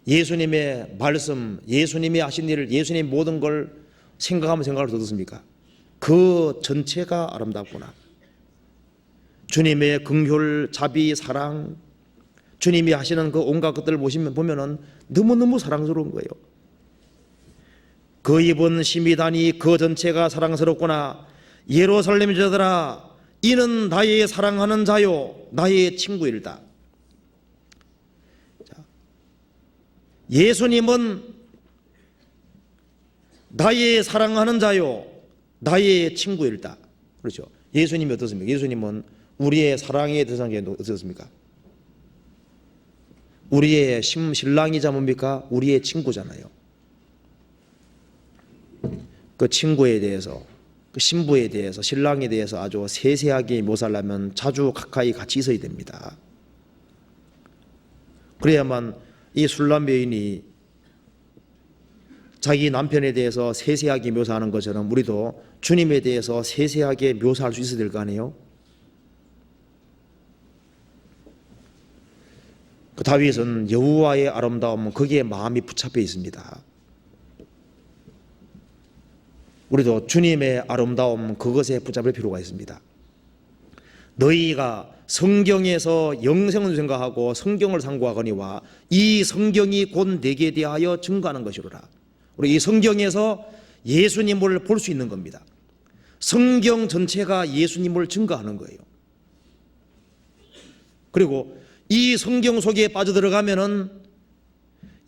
예수님의 말씀, 예수님이 하신 일을, 예수님 모든 걸 생각하면 생각할수록 어떻습니까? 그 전체가 아름답구나. 주님의 긍휼, 자비, 사랑, 주님이 하시는 그 온갖 것들을 보면은 너무너무 사랑스러운 거예요. 그 입은 심히 다니 그 전체가 사랑스럽구나. 예루살렘 여자들아, 이는 나의 사랑하는 자요 나의 친구일다. 자, 예수님은 나의 사랑하는 자요 나의 친구일다. 그렇죠. 예수님이 어떻습니까? 예수님은 우리의 사랑의 대상이 어떻습니까? 우리의 신랑이자 뭡니까? 우리의 친구잖아요. 그 친구에 대해서, 그 신부에 대해서, 신랑에 대해서 아주 세세하게 묘사하려면 자주 가까이 같이 있어야 됩니다. 그래야만 이 술람 여인이 자기 남편에 대해서 세세하게 묘사하는 것처럼 우리도 주님에 대해서 세세하게 묘사할 수 있어야 될 거 아니에요? 그 다윗은 여호와의 아름다움, 거기에 마음이 붙잡혀 있습니다. 우리도 주님의 아름다움, 그것에 붙잡을 필요가 있습니다. 너희가 성경에서 영생을 생각하고 성경을 상고하거니와 이 성경이 곧 내게 대하여 증거하는 것이로라. 우리 이 성경에서 예수님을 볼 수 있는 겁니다. 성경 전체가 예수님을 증거하는 거예요. 그리고 이 성경 속에 빠져들어가면은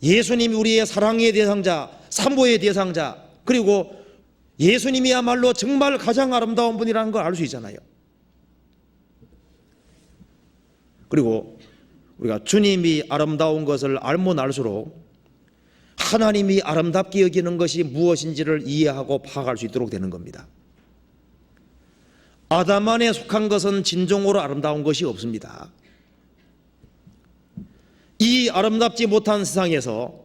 예수님이 우리의 사랑의 대상자, 산모의 대상자, 그리고 예수님이야말로 정말 가장 아름다운 분이라는 걸 알 수 있잖아요. 그리고 우리가 주님이 아름다운 것을 알면 알수록 하나님이 아름답게 여기는 것이 무엇인지를 이해하고 파악할 수 있도록 되는 겁니다. 아담 안에 속한 것은 진정으로 아름다운 것이 없습니다. 이 아름답지 못한 세상에서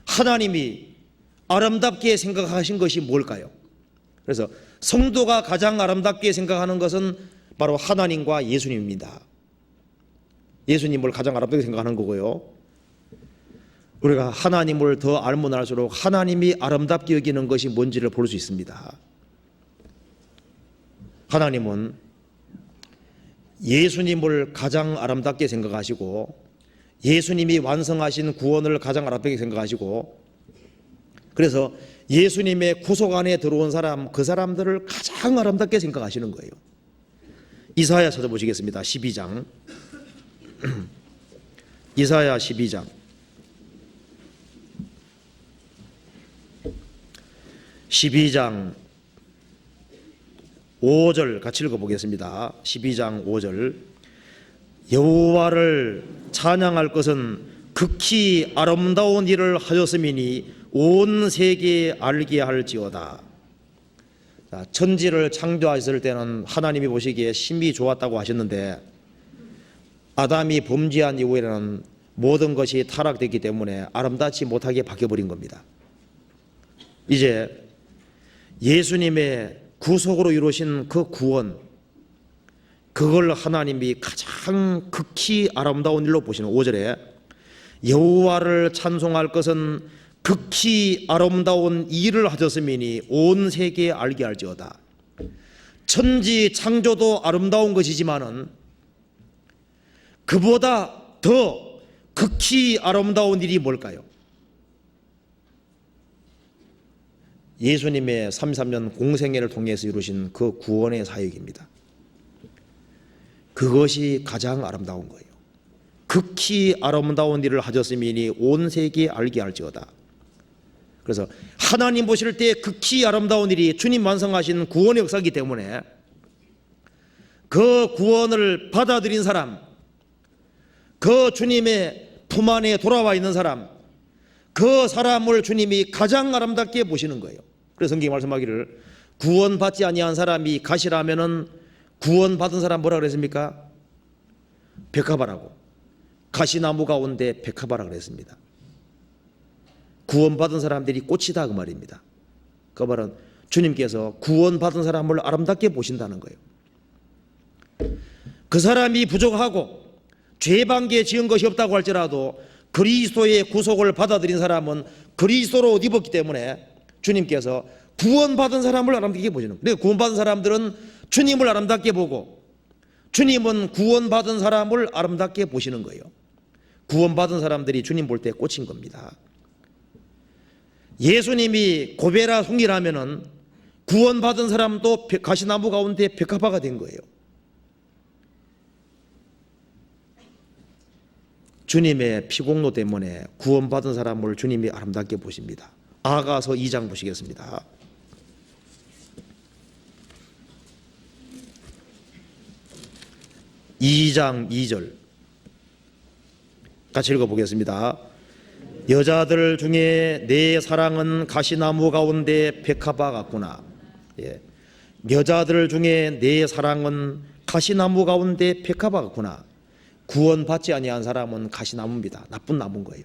하나님이 아름답게 생각하신 것이 뭘까요? 그래서 성도가 가장 아름답게 생각하는 것은 바로 하나님과 예수님입니다. 예수님을 가장 아름답게 생각하는 거고요. 우리가 하나님을 더 알면 알수록 하나님이 아름답게 여기는 것이 뭔지를 볼 수 있습니다. 하나님은 예수님을 가장 아름답게 생각하시고 예수님이 완성하신 구원을 가장 아름답게 생각하시고 그래서 예수님의 구속 안에 들어온 사람, 그 사람들을 가장 아름답게 생각하시는 거예요. 이사야 찾아보시겠습니다. 12장 이사야 12장 12장 5절 같이 읽어보겠습니다. 12장 5절 여호와를 찬양할 것은 극히 아름다운 일을 하셨음이니 온 세계에 알게 할지어다. 천지를 창조하셨을 때는 하나님이 보시기에 심히 좋았다고 하셨는데 아담이 범죄한 이후에는 모든 것이 타락됐기 때문에 아름답지 못하게 바뀌어버린 겁니다. 이제 예수님의 구속으로 이루신 그 구원, 그걸 하나님이 가장 극히 아름다운 일로 보시는 5절에 여호와를 찬송할 것은 극히 아름다운 일을 하셨음이니 온 세계에 알게 할지어다. 천지 창조도 아름다운 것이지만은 그보다 더 극히 아름다운 일이 뭘까요? 예수님의 33년 공생애를 통해서 이루신 그 구원의 사역입니다. 그것이 가장 아름다운 거예요. 극히 아름다운 일을 하셨음이니 온 세계에 알게 할지어다. 그래서 하나님 보실 때 극히 아름다운 일이 주님 완성하신 구원의 역사이기 때문에 그 구원을 받아들인 사람, 그 주님의 품 안에 돌아와 있는 사람, 그 사람을 주님이 가장 아름답게 보시는 거예요. 그래서 성경이 말씀하기를 구원받지 아니한 사람이 가시라면은 구원받은 사람 뭐라 그랬습니까? 백합화라고. 가시나무 가운데 백합화라 그랬습니다. 구원받은 사람들이 꽃이다 그 말입니다. 그 말은 주님께서 구원받은 사람을 아름답게 보신다는 거예요. 그 사람이 부족하고 죄방기에 지은 것이 없다고 할지라도 그리스도의 구속을 받아들인 사람은 그리스도로 옷 입었기 때문에 주님께서 구원받은 사람을 아름답게 보시는 거예요. 그러니까 구원받은 사람들은 주님을 아름답게 보고 주님은 구원받은 사람을 아름답게 보시는 거예요. 구원받은 사람들이 주님 볼 때 꽂힌 겁니다. 예수님이 고베라 송이라면은 구원받은 사람도 가시나무 가운데 백합화가 된 거예요. 주님의 피공로 때문에 구원받은 사람을 주님이 아름답게 보십니다. 아가서 2장 보시겠습니다. 2장 2절 같이 읽어보겠습니다. 여자들 중에 내 사랑은 가시나무 가운데 백합화 같구나. 예. 여자들 중에 내 사랑은 가시나무 가운데 백합화 같구나. 구원받지 아니한 사람은 가시나무입니다. 나쁜 나무인 거예요.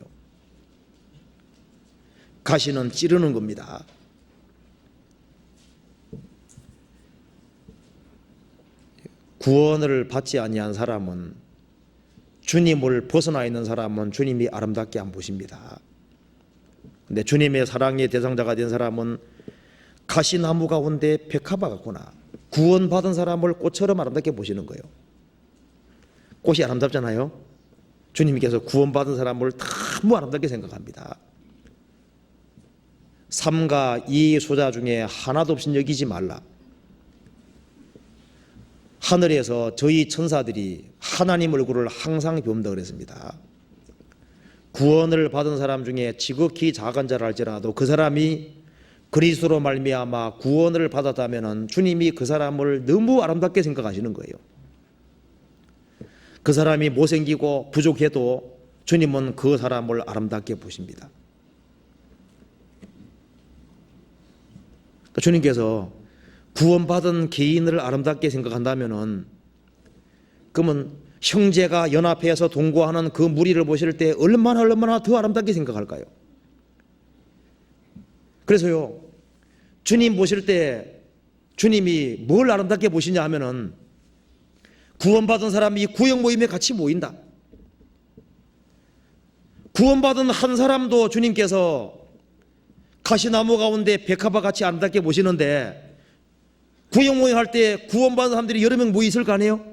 가시는 찌르는 겁니다. 구원을 받지 아니한 사람은, 주님을 벗어나 있는 사람은 주님이 아름답게 안 보십니다. 근데 주님의 사랑의 대상자가 된 사람은 가시나무 가운데 백합화 같구나. 구원받은 사람을 꽃처럼 아름답게 보시는 거예요. 꽃이 아름답잖아요. 주님께서 구원받은 사람을 너무 아름답게 생각합니다. 삼가 이 소자 중에 하나도 없인 여기지 말라. 하늘에서 저희 천사들이 하나님 얼굴을 항상 봅다 그랬습니다. 구원을 받은 사람 중에 지극히 작은 자라 할지라도 그 사람이 그리스도로 말미암아 구원을 받았다면 주님이 그 사람을 너무 아름답게 생각하시는 거예요. 그 사람이 못생기고 부족해도 주님은 그 사람을 아름답게 보십니다. 그러니까 주님께서 구원받은 개인을 아름답게 생각한다면은, 그러면 형제가 연합해서 동거하는 그 무리를 보실 때 얼마나 더 아름답게 생각할까요? 그래서요, 주님 보실 때 주님이 뭘 아름답게 보시냐 하면은, 구원받은 사람이 구역 모임에 같이 모인다. 구원받은 한 사람도 주님께서 가시나무 가운데 백합화 같이 아름답게 보시는데, 구역 모임 할 때 구원받은 사람들이 여러 명 모여 있을 거 아니에요?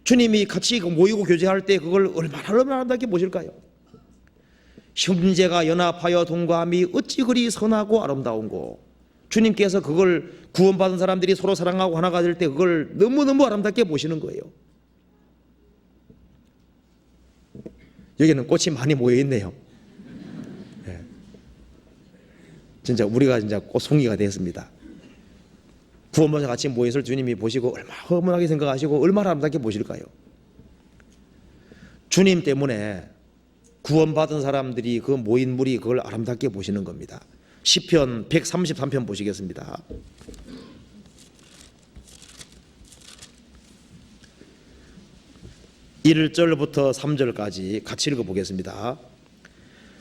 주님이 같이 모이고 교제할 때 그걸 얼마나 아름답게 보실까요? 형제가 연합하여 동거함이 어찌 그리 선하고 아름다운고. 주님께서 그걸 구원받은 사람들이 서로 사랑하고 하나가 될 때 그걸 너무너무 아름답게 보시는 거예요. 여기는 꽃이 많이 모여 있네요. 네. 진짜 우리가 진짜 꽃송이가 됐습니다. 구원받아 같이 모여서 주님이 보시고 얼마나 허문하게 생각하시고 얼마나 아름답게 보실까요? 주님 때문에 구원받은 사람들이 그 모인 무리 그걸 아름답게 보시는 겁니다. 시편 133편 보시겠습니다. 1절부터 3절까지 같이 읽어보겠습니다.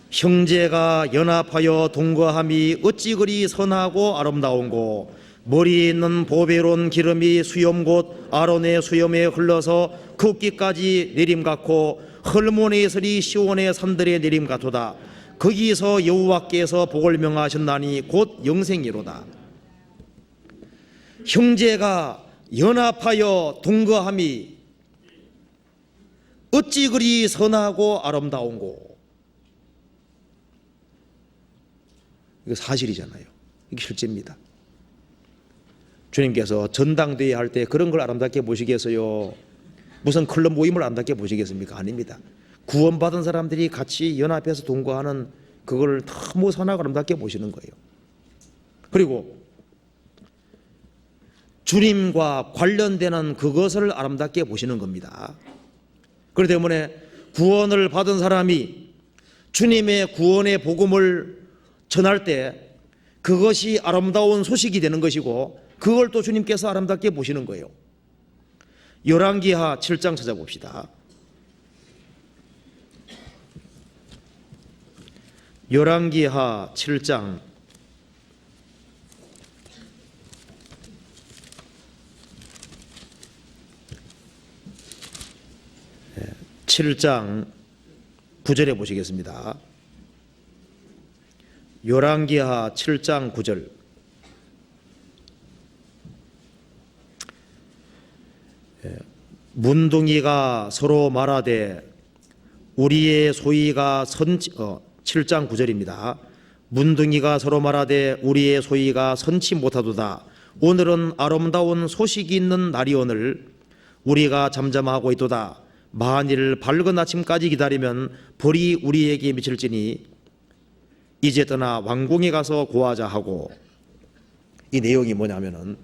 형제가 연합하여 동거함이 어찌 그리 선하고 아름다운고, 머리에 있는 보배로운 기름이 수염 곧 아론의 수염에 흘러서 굽기까지 내림 같고, 헐몬의 설이 시온의 산들의 내림 같도다. 거기서 여호와께서 복을 명하셨나니 곧 영생이로다. 형제가 연합하여 동거함이 어찌 그리 선하고 아름다운고. 이거 사실이잖아요. 이게 실제입니다. 주님께서 전당대회 할 때 그런 걸 아름답게 보시겠어요? 무슨 클럽 모임을 아름답게 보시겠습니까? 아닙니다. 구원받은 사람들이 같이 연합해서 동거하는 그걸 너무 선하고 아름답게 보시는 거예요. 그리고 주님과 관련되는 그것을 아름답게 보시는 겁니다. 그렇기 때문에 구원을 받은 사람이 주님의 구원의 복음을 전할 때 그것이 아름다운 소식이 되는 것이고, 그걸 또 주님께서 아름답게 보시는 거예요. 열왕기하 7장 찾아봅시다. 열왕기하 7장 7장 9절에 보시겠습니다. 열왕기하 7장 9절. 문둥이가 서로 말하되 우리의 소위가 7장 9절입니다. 문둥이가 서로 말하되 우리의 소위가 선치 못하도다. 오늘은 아름다운 소식이 있는 날이오늘 우리가 잠잠하고 있도다. 만일 밝은 아침까지 기다리면 벌이 우리에게 미칠지니 이제 떠나 왕궁에 가서 고하자 하고. 이 내용이 뭐냐면은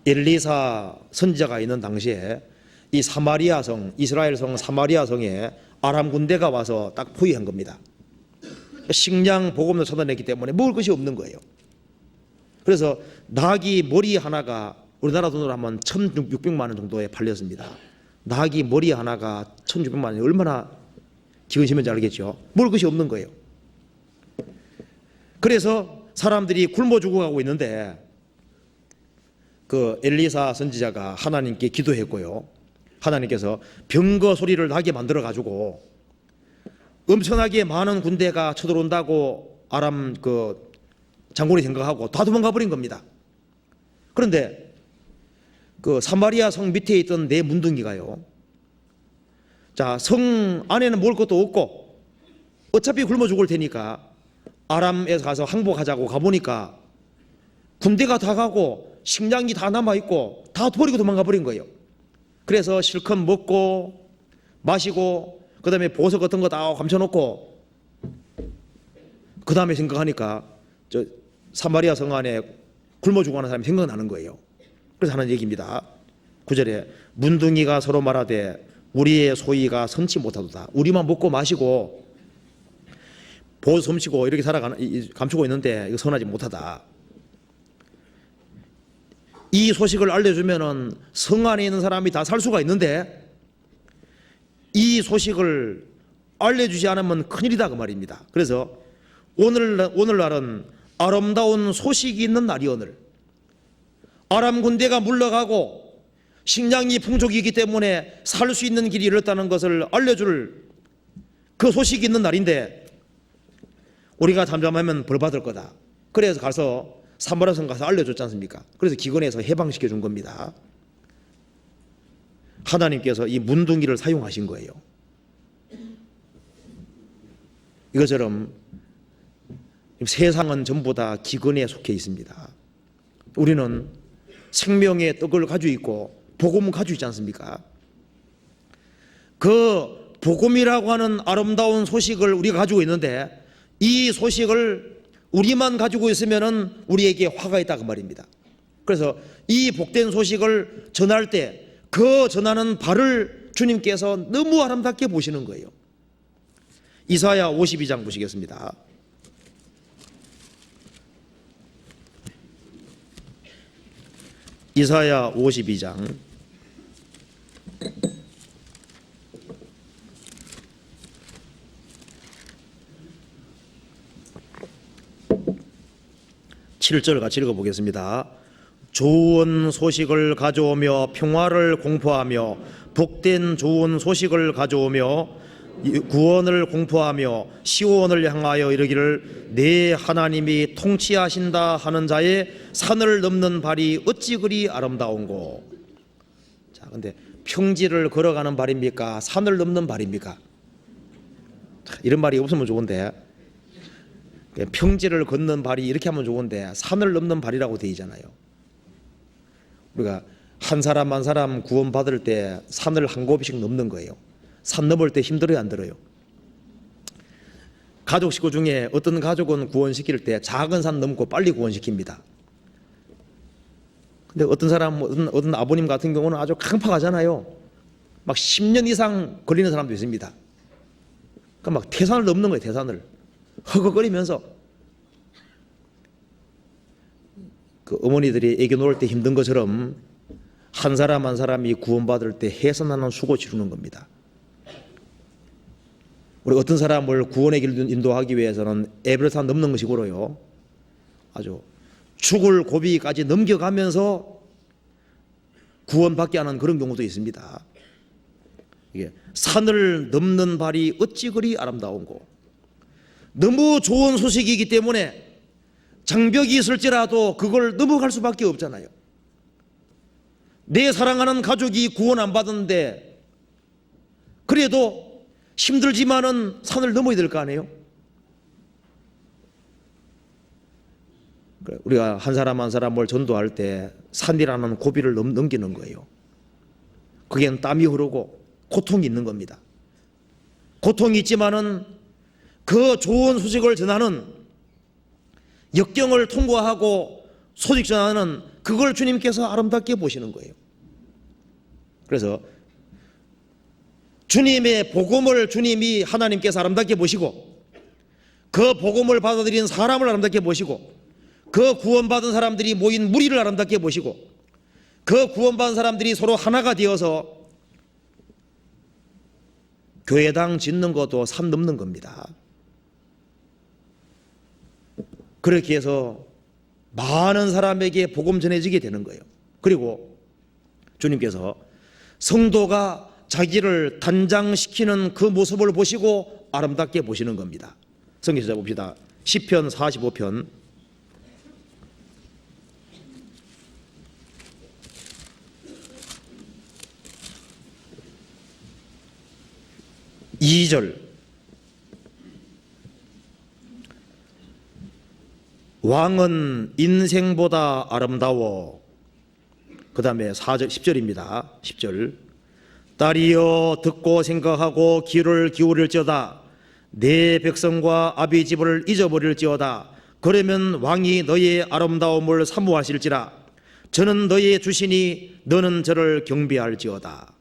엘리사 선지자가 있는 당시에 이 사마리아 성, 이스라엘 성 사마리아 성에 아람 군대가 와서 딱 포위한 겁니다. 식량 보급도 차단했기 때문에 먹을 것이 없는 거예요. 그래서 나귀 머리 하나가 우리나라 돈으로 하면 1,600만 원 정도에 팔렸습니다. 나귀 머리 하나가 1,600만 원이 얼마나 기근 심한지 알겠죠. 먹을 것이 없는 거예요. 그래서 사람들이 굶어 죽어가고 있는데 그 엘리사 선지자가 하나님께 기도했고요. 하나님께서 병거 소리를 나게 만들어 가지고 엄청나게 많은 군대가 쳐들어온다고 아람 그 장군이 생각하고 다 도망가 버린 겁니다. 그런데 그 사마리아 성 밑에 있던 네 문둥이가요, 자, 성 안에는 먹을 것도 없고 어차피 굶어 죽을 테니까 아람에서 가서 항복하자고 가보니까 군대가 다 가고 식량이 다 남아있고 다 버리고 도망가 버린 거예요. 그래서 실컷 먹고 마시고 그 다음에 보석 같은 거 다 감춰놓고 그 다음에 생각하니까 저 사마리아 성 안에 굶어 죽어가는 사람이 생각나는 거예요. 그래서 하는 얘기입니다. 9절에 문둥이가 서로 말하되 우리의 소위가 선치 못하도다. 우리만 먹고 마시고 보석 훔치고 이렇게 감추고 있는데 이거 선하지 못하다. 이 소식을 알려주면은 성 안에 있는 사람이 다 살 수가 있는데 이 소식을 알려주지 않으면 큰일이다 그 말입니다. 그래서 오늘날은 아름다운 소식이 있는 날이 오늘 아람 군대가 물러가고 식량이 풍족이기 때문에 살 수 있는 길이 열렸다는 것을 알려줄 그 소식이 있는 날인데 우리가 잠잠하면 벌 받을 거다. 그래서 가서 사마리아 성 가서 알려줬지 않습니까? 그래서 기근에서 해방시켜 준 겁니다. 하나님께서 이 문둥이를 사용하신 거예요. 이것처럼 세상은 전부 다 기근에 속해 있습니다. 우리는 생명의 떡을 가지고 있고 복음을 가지고 있지 않습니까? 그 복음이라고 하는 아름다운 소식을 우리가 가지고 있는데 이 소식을 우리만 가지고 있으면은 우리에게 화가 있다 그 말입니다. 그래서 이 복된 소식을 전할 때 그 전하는 바를 주님께서 너무 아름답게 보시는 거예요. 이사야 52장 보시겠습니다. 이사야 52장 7절 같이 읽어보겠습니다. 좋은 소식을 가져오며 평화를 공포하며 복된 좋은 소식을 가져오며 구원을 공포하며 시온을 향하여 이르기를 내 하나님이 통치하신다 하는 자의 산을 넘는 발이 어찌 그리 아름다운고. 자, 근데 평지를 걸어가는 발입니까? 산을 넘는 발입니까? 이런 말이 없으면 좋은데, 평지를 걷는 발이 이렇게 하면 좋은데 산을 넘는 발이라고 되어 있잖아요. 우리가 한 사람 한 사람 구원받을 때 산을 한 고비씩 넘는 거예요. 산 넘을 때 힘들어요, 안 들어요? 가족 식구 중에 어떤 가족은 구원시킬 때 작은 산 넘고 빨리 구원시킵니다. 근데 어떤 사람, 어떤 아버님 같은 경우는 아주 강팍하잖아요. 막 10년 이상 걸리는 사람도 있습니다. 그러니까 막 태산을 넘는 거예요, 태산을. 허걱거리면서. 그 어머니들이 애기 놓을 때 힘든 것처럼 한 사람 한 사람이 구원받을 때 해산하는 수고 치르는 겁니다. 우리 어떤 사람을 구원의 길을 인도하기 위해서는 에베레스트 넘는 것이고요, 아주 죽을 고비까지 넘겨가면서 구원받게 하는 그런 경우도 있습니다. 이게 산을 넘는 발이 어찌 그리 아름다운고. 너무 좋은 소식이기 때문에 장벽이 있을지라도 그걸 넘어갈 수밖에 없잖아요. 내 사랑하는 가족이 구원 안 받았는데 그래도 힘들지만은 산을 넘어야 될 거 아니에요? 우리가 한 사람 한 사람을 전도할 때 산이라는 고비를 넘기는 거예요. 거기엔 땀이 흐르고 고통이 있는 겁니다. 고통이 있지만은 그 좋은 소식을 전하는, 역경을 통과하고 소식 전하는 그걸 주님께서 아름답게 보시는 거예요. 그래서 주님의 복음을 주님이 하나님께서 아름답게 보시고, 그 복음을 받아들인 사람을 아름답게 보시고, 그 구원받은 사람들이 모인 무리를 아름답게 보시고, 그 구원받은 사람들이 서로 하나가 되어서 교회당 짓는 것도 산 넘는 겁니다. 그렇게 해서 많은 사람에게 복음 전해지게 되는 거예요. 그리고 주님께서 성도가 자기를 단장시키는 그 모습을 보시고 아름답게 보시는 겁니다. 성경 찾아봅시다. 시편 45편 2절. 왕은 인생보다 아름다워. 그 다음에 4절, 10절입니다. 10절. 딸이여 듣고 생각하고 귀를 기울일지어다. 내 백성과 아비 집을 잊어버릴지어다. 그러면 왕이 너의 아름다움을 사모하실지라. 저는 너의 주시니 너는 저를 경배할지어다.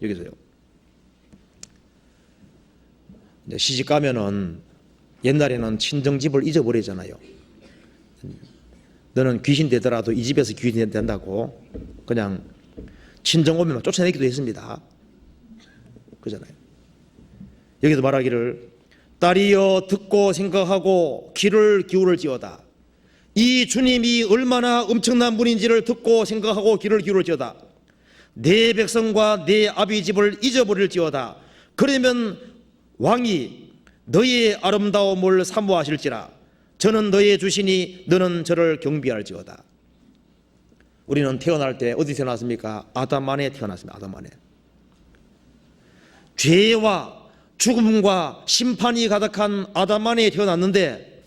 여기서요. 시집 가면은 옛날에는 친정집을 잊어버리잖아요. 너는 귀신 되더라도 이 집에서 귀신 된다고 그냥 친정 오면 쫓아내기도 했습니다. 그잖아요. 여기서 말하기를 딸이여 듣고 생각하고 귀를 기울일지어다. 이 주님이 얼마나 엄청난 분인지를 듣고 생각하고 귀를 기울일지어다. 내 백성과 내 아비 집을 잊어버릴지어다. 그러면 왕이 너의 아름다움을 사모하실지라. 저는 너의 주시니 너는 저를 경배할지어다. 우리는 태어날 때 어디 태어났습니까? 아담 안에 태어났습니다. 아담 안에. 죄와 죽음과 심판이 가득한 아담 안에 태어났는데,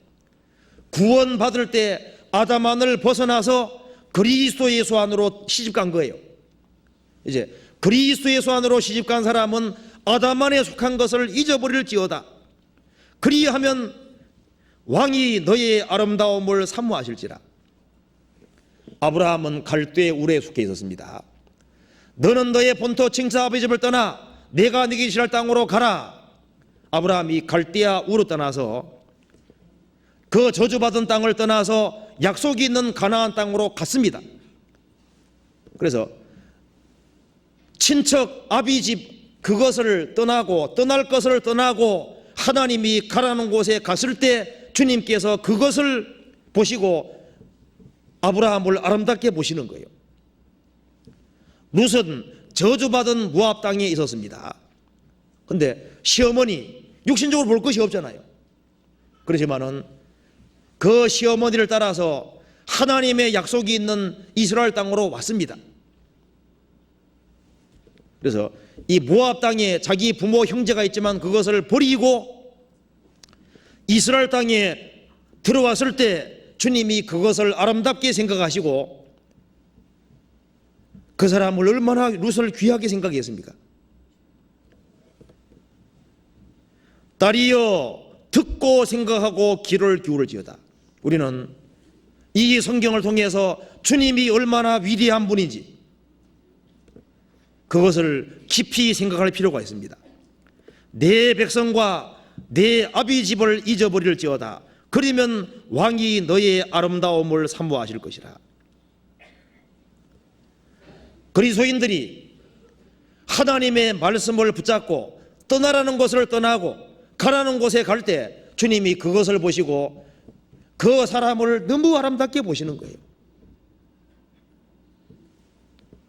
구원받을 때 아담 안을 벗어나서 그리스도 예수 안으로 시집간 거예요. 이제 그리스도 예수 안으로 시집간 사람은 아담 안에 속한 것을 잊어버릴지어다. 그리하면 왕이 너의 아름다움을 사모하실지라. 아브라함은 갈대 우레에 속해 있었습니다. 너는 너의 본토 칭사 아버지 집을 떠나 내가 네게 지시할 땅으로 가라. 아브라함이 갈대아 우르 떠나서 그 저주받은 땅을 떠나서 약속이 있는 가나안 땅으로 갔습니다. 그래서 친척 아비 집 그것을 떠나고 떠날 것을 떠나고 하나님이 가라는 곳에 갔을 때 주님께서 그것을 보시고 아브라함을 아름답게 보시는 거예요. 룻은 저주받은 모압 땅에 있었습니다. 근데 시어머니 육신적으로 볼 것이 없잖아요. 그렇지만은 그 시어머니를 따라서 하나님의 약속이 있는 이스라엘 땅으로 왔습니다. 그래서 이 모압 땅에 자기 부모 형제가 있지만 그것을 버리고 이스라엘 땅에 들어왔을 때 주님이 그것을 아름답게 생각하시고 그 사람을 얼마나 룻을 귀하게 생각했습니까? 딸이여 듣고 생각하고 귀를 기울일지어다. 우리는 이 성경을 통해서 주님이 얼마나 위대한 분인지 그것을 깊이 생각할 필요가 있습니다. 내 백성과 내 아비 집을 잊어버릴지어다. 그러면 왕이 너의 아름다움을 사모하실 것이라. 그리스도인들이 하나님의 말씀을 붙잡고 떠나라는 것을 떠나고 가라는 곳에 갈 때 주님이 그것을 보시고 그 사람을 너무 아름답게 보시는 거예요.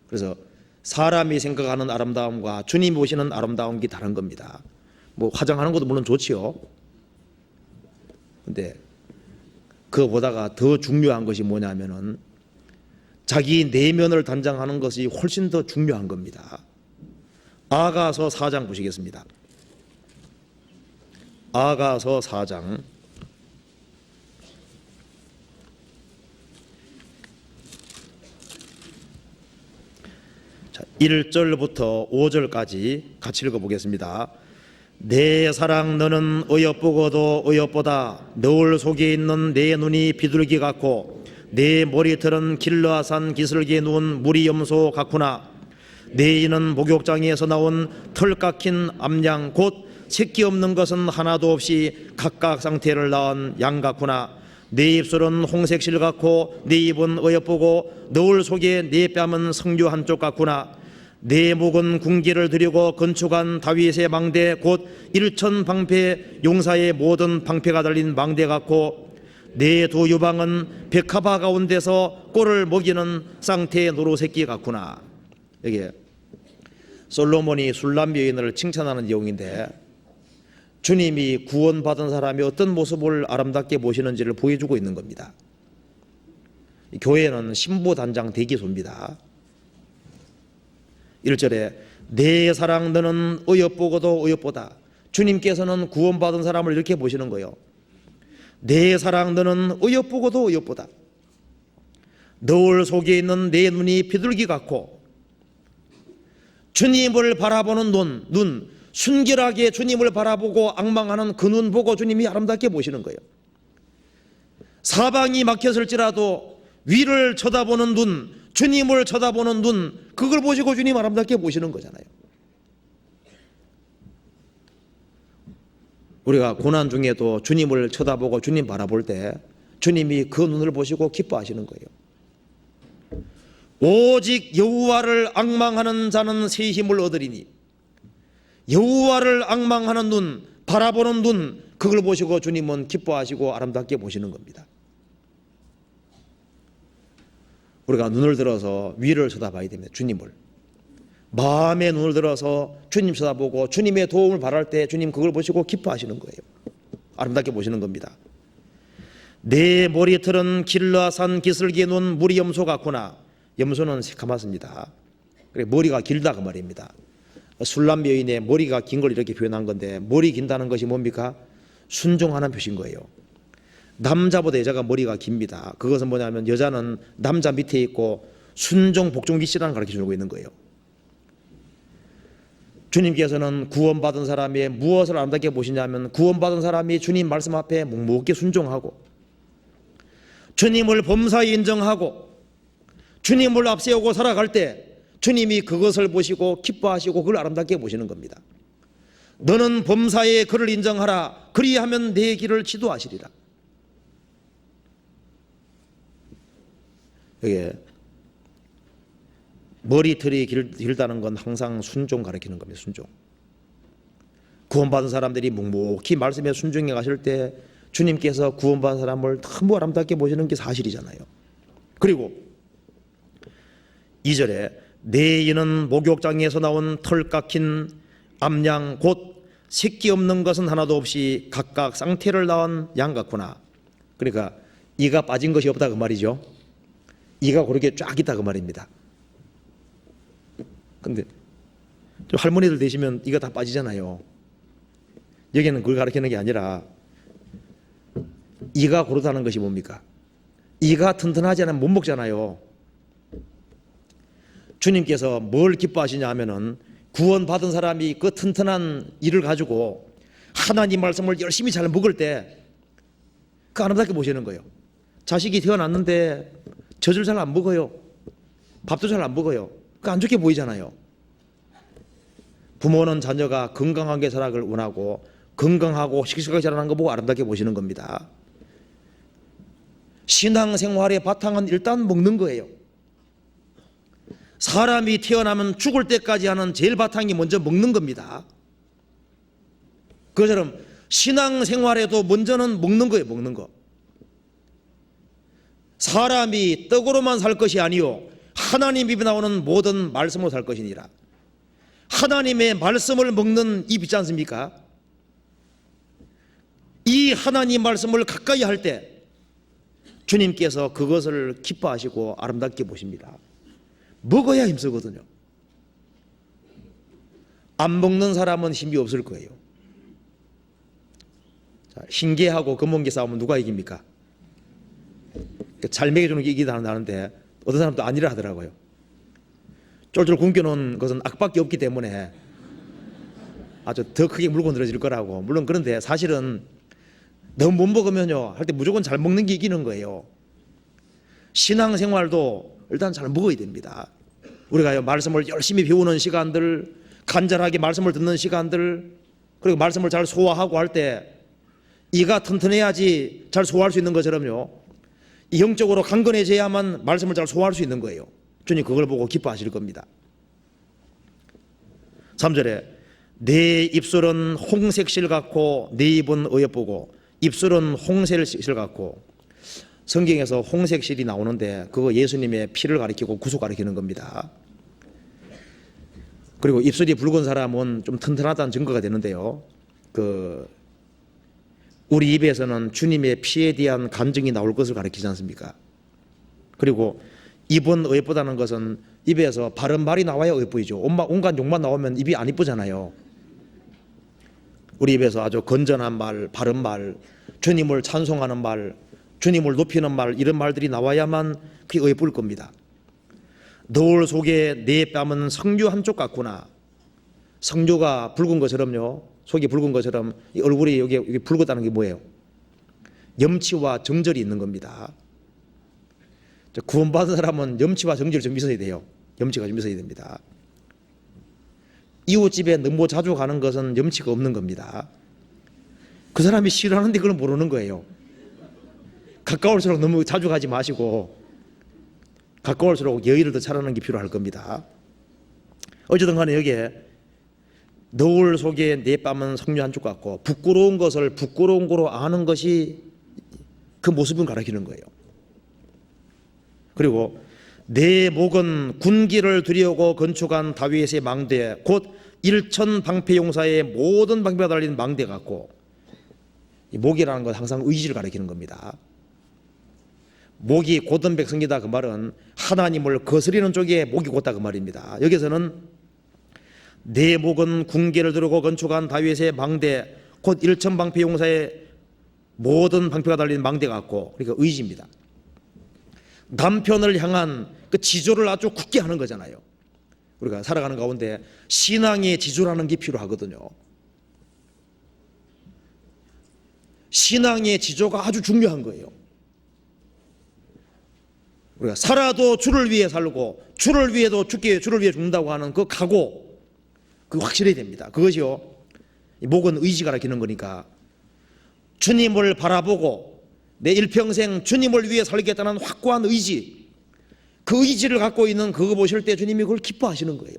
그래서 사람이 생각하는 아름다움과 주님이 보시는 아름다움이 다른 겁니다. 뭐 화장하는 것도 물론 좋지요. 근데 그보다가 더 중요한 것이 뭐냐면은 자기 내면을 단장하는 것이 훨씬 더 중요한 겁니다. 아가서 4장 보시겠습니다. 아가서 4장 1절부터 5절까지 같이 읽어보겠습니다. 내 사랑 너는 어여쁘고도 어여쁘다. 너울 속에 있는 내 눈이 비둘기 같고 내 머리털은 길르아산 기슭에 누운 무리염소 같구나. 내 이는 목욕장에서 나온 털 깎인 암양 곧 새끼 없는 것은 하나도 없이 각각 상태를 낳은 양 같구나. 내 입술은 홍색실 같고 내 입은 어여쁘고 너울 속에 내 뺨은 성류 한쪽 같구나. 내 목은 궁기를 들이고 건축한 다윗의 망대 곧 일천 방패 용사의 모든 방패가 달린 망대 같고 내 두 유방은 백합화 가운데서 꼴을 먹이는 쌍태의 노루새끼 같구나. 여기 솔로몬이 술람 여인을 칭찬하는 내용인데 주님이 구원받은 사람이 어떤 모습을 아름답게 보시는지를 보여주고 있는 겁니다. 교회는 신부단장 대기소입니다. 1절에 내 사랑 너는 어여쁘고도 어여쁘다. 주님께서는 구원받은 사람을 이렇게 보시는 거예요. 내 사랑 너는 어여쁘고도 어여쁘다. 너울 속에 있는 내 눈이 비둘기 같고 주님을 바라보는 눈 순결하게 주님을 바라보고 앙망하는 그 눈 보고 주님이 아름답게 보시는 거예요. 사방이 막혔을지라도 위를 쳐다보는 눈, 주님을 쳐다보는 눈, 그걸 보시고 주님 아름답게 보시는 거잖아요. 우리가 고난 중에도 주님을 쳐다보고 주님 바라볼 때 주님이 그 눈을 보시고 기뻐하시는 거예요. 오직 여호와를 앙망하는 자는 새 힘을 얻으리니. 여호와를 앙망하는 눈, 바라보는 눈, 그걸 보시고 주님은 기뻐하시고 아름답게 보시는 겁니다. 우리가 눈을 들어서 위를 쳐다봐야 됩니다. 주님을. 마음의 눈을 들어서 주님 쳐다보고 주님의 도움을 바랄 때 주님 그걸 보시고 기뻐하시는 거예요. 아름답게 보시는 겁니다. 내 머리털은 길르아산 기슭에 누운 무리염소 같구나. 염소는 새카맣습니다. 그래 머리가 길다 그 말입니다. 술람 여인의 머리가 긴 걸 이렇게 표현한 건데 머리 긴다는 것이 뭡니까? 순종하는 표시인 거예요. 남자보다 여자가 머리가 깁니다. 그것은 뭐냐면 여자는 남자 밑에 있고 순종 복종기시라는 걸 가르쳐주고 있는 거예요. 주님께서는 구원받은 사람이 무엇을 아름답게 보시냐면 구원받은 사람이 주님 말씀 앞에 묵묵히 순종하고 주님을 범사에 인정하고 주님을 앞세우고 살아갈 때 주님이 그것을 보시고 기뻐하시고 그걸 아름답게 보시는 겁니다. 너는 범사에 그를 인정하라. 그리하면 내 길을 지도하시리라. 여기 머리털이 길다는 건 항상 순종 가리키는 겁니다. 순종. 구원받은 사람들이 묵묵히 말씀에 순종해 가실 때 주님께서 구원받은 사람을 너무 아름답게 보시는 게 사실이잖아요. 그리고 2절에 내 이는 목욕장에서 나온 털 깎인 암양 곧 새끼 없는 것은 하나도 없이 각각 쌍태를 낳은 양 같구나. 그러니까 이가 빠진 것이 없다 그 말이죠. 이가 그렇게 쫙 있다 그 말입니다. 근데 좀 할머니들 되시면 이가 다 빠지잖아요. 여기는 그걸 가르치는 게 아니라 이가 고르다는 것이 뭡니까? 이가 튼튼하지 않으면 못 먹잖아요. 주님께서 뭘 기뻐하시냐 하면은 구원받은 사람이 그 튼튼한 이를 가지고 하나님 말씀을 열심히 잘 먹을 때 그 아름답게 보시는 거예요. 자식이 태어났는데 젖을 잘 안 먹어요. 밥도 잘 안 먹어요. 그 안 좋게 보이잖아요. 부모는 자녀가 건강하게 자라길 원하고 건강하고 씩씩하게 자라는 거 보고 아름답게 보시는 겁니다. 신앙생활의 바탕은 일단 먹는 거예요. 사람이 태어나면 죽을 때까지 하는 제일 바탕이 먼저 먹는 겁니다. 그처럼 신앙생활에도 먼저는 먹는 거예요. 먹는 거. 사람이 떡으로만 살 것이 아니요 하나님 입에 나오는 모든 말씀으로 살 것이니라. 하나님의 말씀을 먹는 입 있지 않습니까? 이 하나님 말씀을 가까이 할 때 주님께서 그것을 기뻐하시고 아름답게 보십니다. 먹어야 힘쓰거든요. 안 먹는 사람은 힘이 없을 거예요. 자, 흰개하고 검은개 싸우면 누가 이깁니까? 잘 먹여주는 게 이기다 하는데 어떤 사람도 아니라 하더라고요. 쫄쫄 굶겨놓은 것은 악밖에 없기 때문에 아주 더 크게 물고 늘어질 거라고. 물론 그런데 사실은 너무 못 먹으면요 할 때 무조건 잘 먹는 게 이기는 거예요. 신앙생활도 일단 잘 먹어야 됩니다. 우리가 말씀을 열심히 배우는 시간들, 간절하게 말씀을 듣는 시간들, 그리고 말씀을 잘 소화하고 할 때 이가 튼튼해야지 잘 소화할 수 있는 것처럼요, 영적으로 강건해져야만 말씀을 잘 소화할 수 있는 거예요. 주님 그걸 보고 기뻐하실 겁니다. 3절에 내 입술은 홍색실 같고 내 입은 어여쁘고, 입술은 홍색실 같고, 성경에서 홍색실이 나오는데 그거 예수님의 피를 가리키고 구속 가리키는 겁니다. 그리고 입술이 붉은 사람은 좀 튼튼하다는 증거가 되는데요, 우리 입에서는 주님의 피에 대한 간증이 나올 것을 가리키지 않습니까? 그리고 입은 어여쁘다는 것은 입에서 바른 말이 나와야 어여쁘죠. 온갖 욕만 나오면 입이 안 이쁘잖아요. 우리 입에서 아주 건전한 말, 바른 말, 주님을 찬송하는 말, 주님을 높이는 말, 이런 말들이 나와야만 그게 어여쁠 겁니다. 노을 속에 내 뺨은 석류 한쪽 같구나. 석류가 붉은 것처럼요, 속이 붉은 것처럼 이 얼굴이 여기 붉었다는 게 뭐예요? 염치와 정절이 있는 겁니다. 구원받은 사람은 염치와 정절이 좀 있어야 돼요. 염치가 좀 있어야 됩니다. 이웃집에 너무 자주 가는 것은 염치가 없는 겁니다. 그 사람이 싫어하는데 그걸 모르는 거예요. 가까울수록 너무 자주 가지 마시고 가까울수록 여의를 더 차려는 게 필요할 겁니다. 어쨌든 간에 여기에 노을 속에 내 뺨은 석류 한쪽 같고, 부끄러운 것을 부끄러운 거로 아는 것이 그 모습을 가리키는 거예요. 그리고 내 목은 군기를 들이오고 건축한 다윗의 망대 곧 일천방패용사의 모든 방패가 달린 망대 같고, 이 목이라는 건 항상 의지를 가리키는 겁니다. 목이 곧은 백성이다 그 말은 하나님을 거스리는 쪽에 목이 곧다 그 말입니다. 여기서는 내 목은 군기를 들고 건축한 다윗의 망대 곧 일천방패용사의 모든 방패가 달린 망대 같고, 그러니까 의지입니다. 남편을 향한 그 지조를 아주 굳게 하는 거잖아요. 우리가 살아가는 가운데 신앙의 지조라는 게 필요하거든요. 신앙의 지조가 아주 중요한 거예요. 우리가 살아도 주를 위해 살고 주를 위해도 죽게 주를 위해 죽는다고 하는 그 각오, 그 확실해야 됩니다. 그것이요, 목은 의지가 가리키는 거니까 주님을 바라보고 내 일평생 주님을 위해 살겠다는 확고한 의지, 그 의지를 갖고 있는 그거 보실 때 주님이 그걸 기뻐하시는 거예요.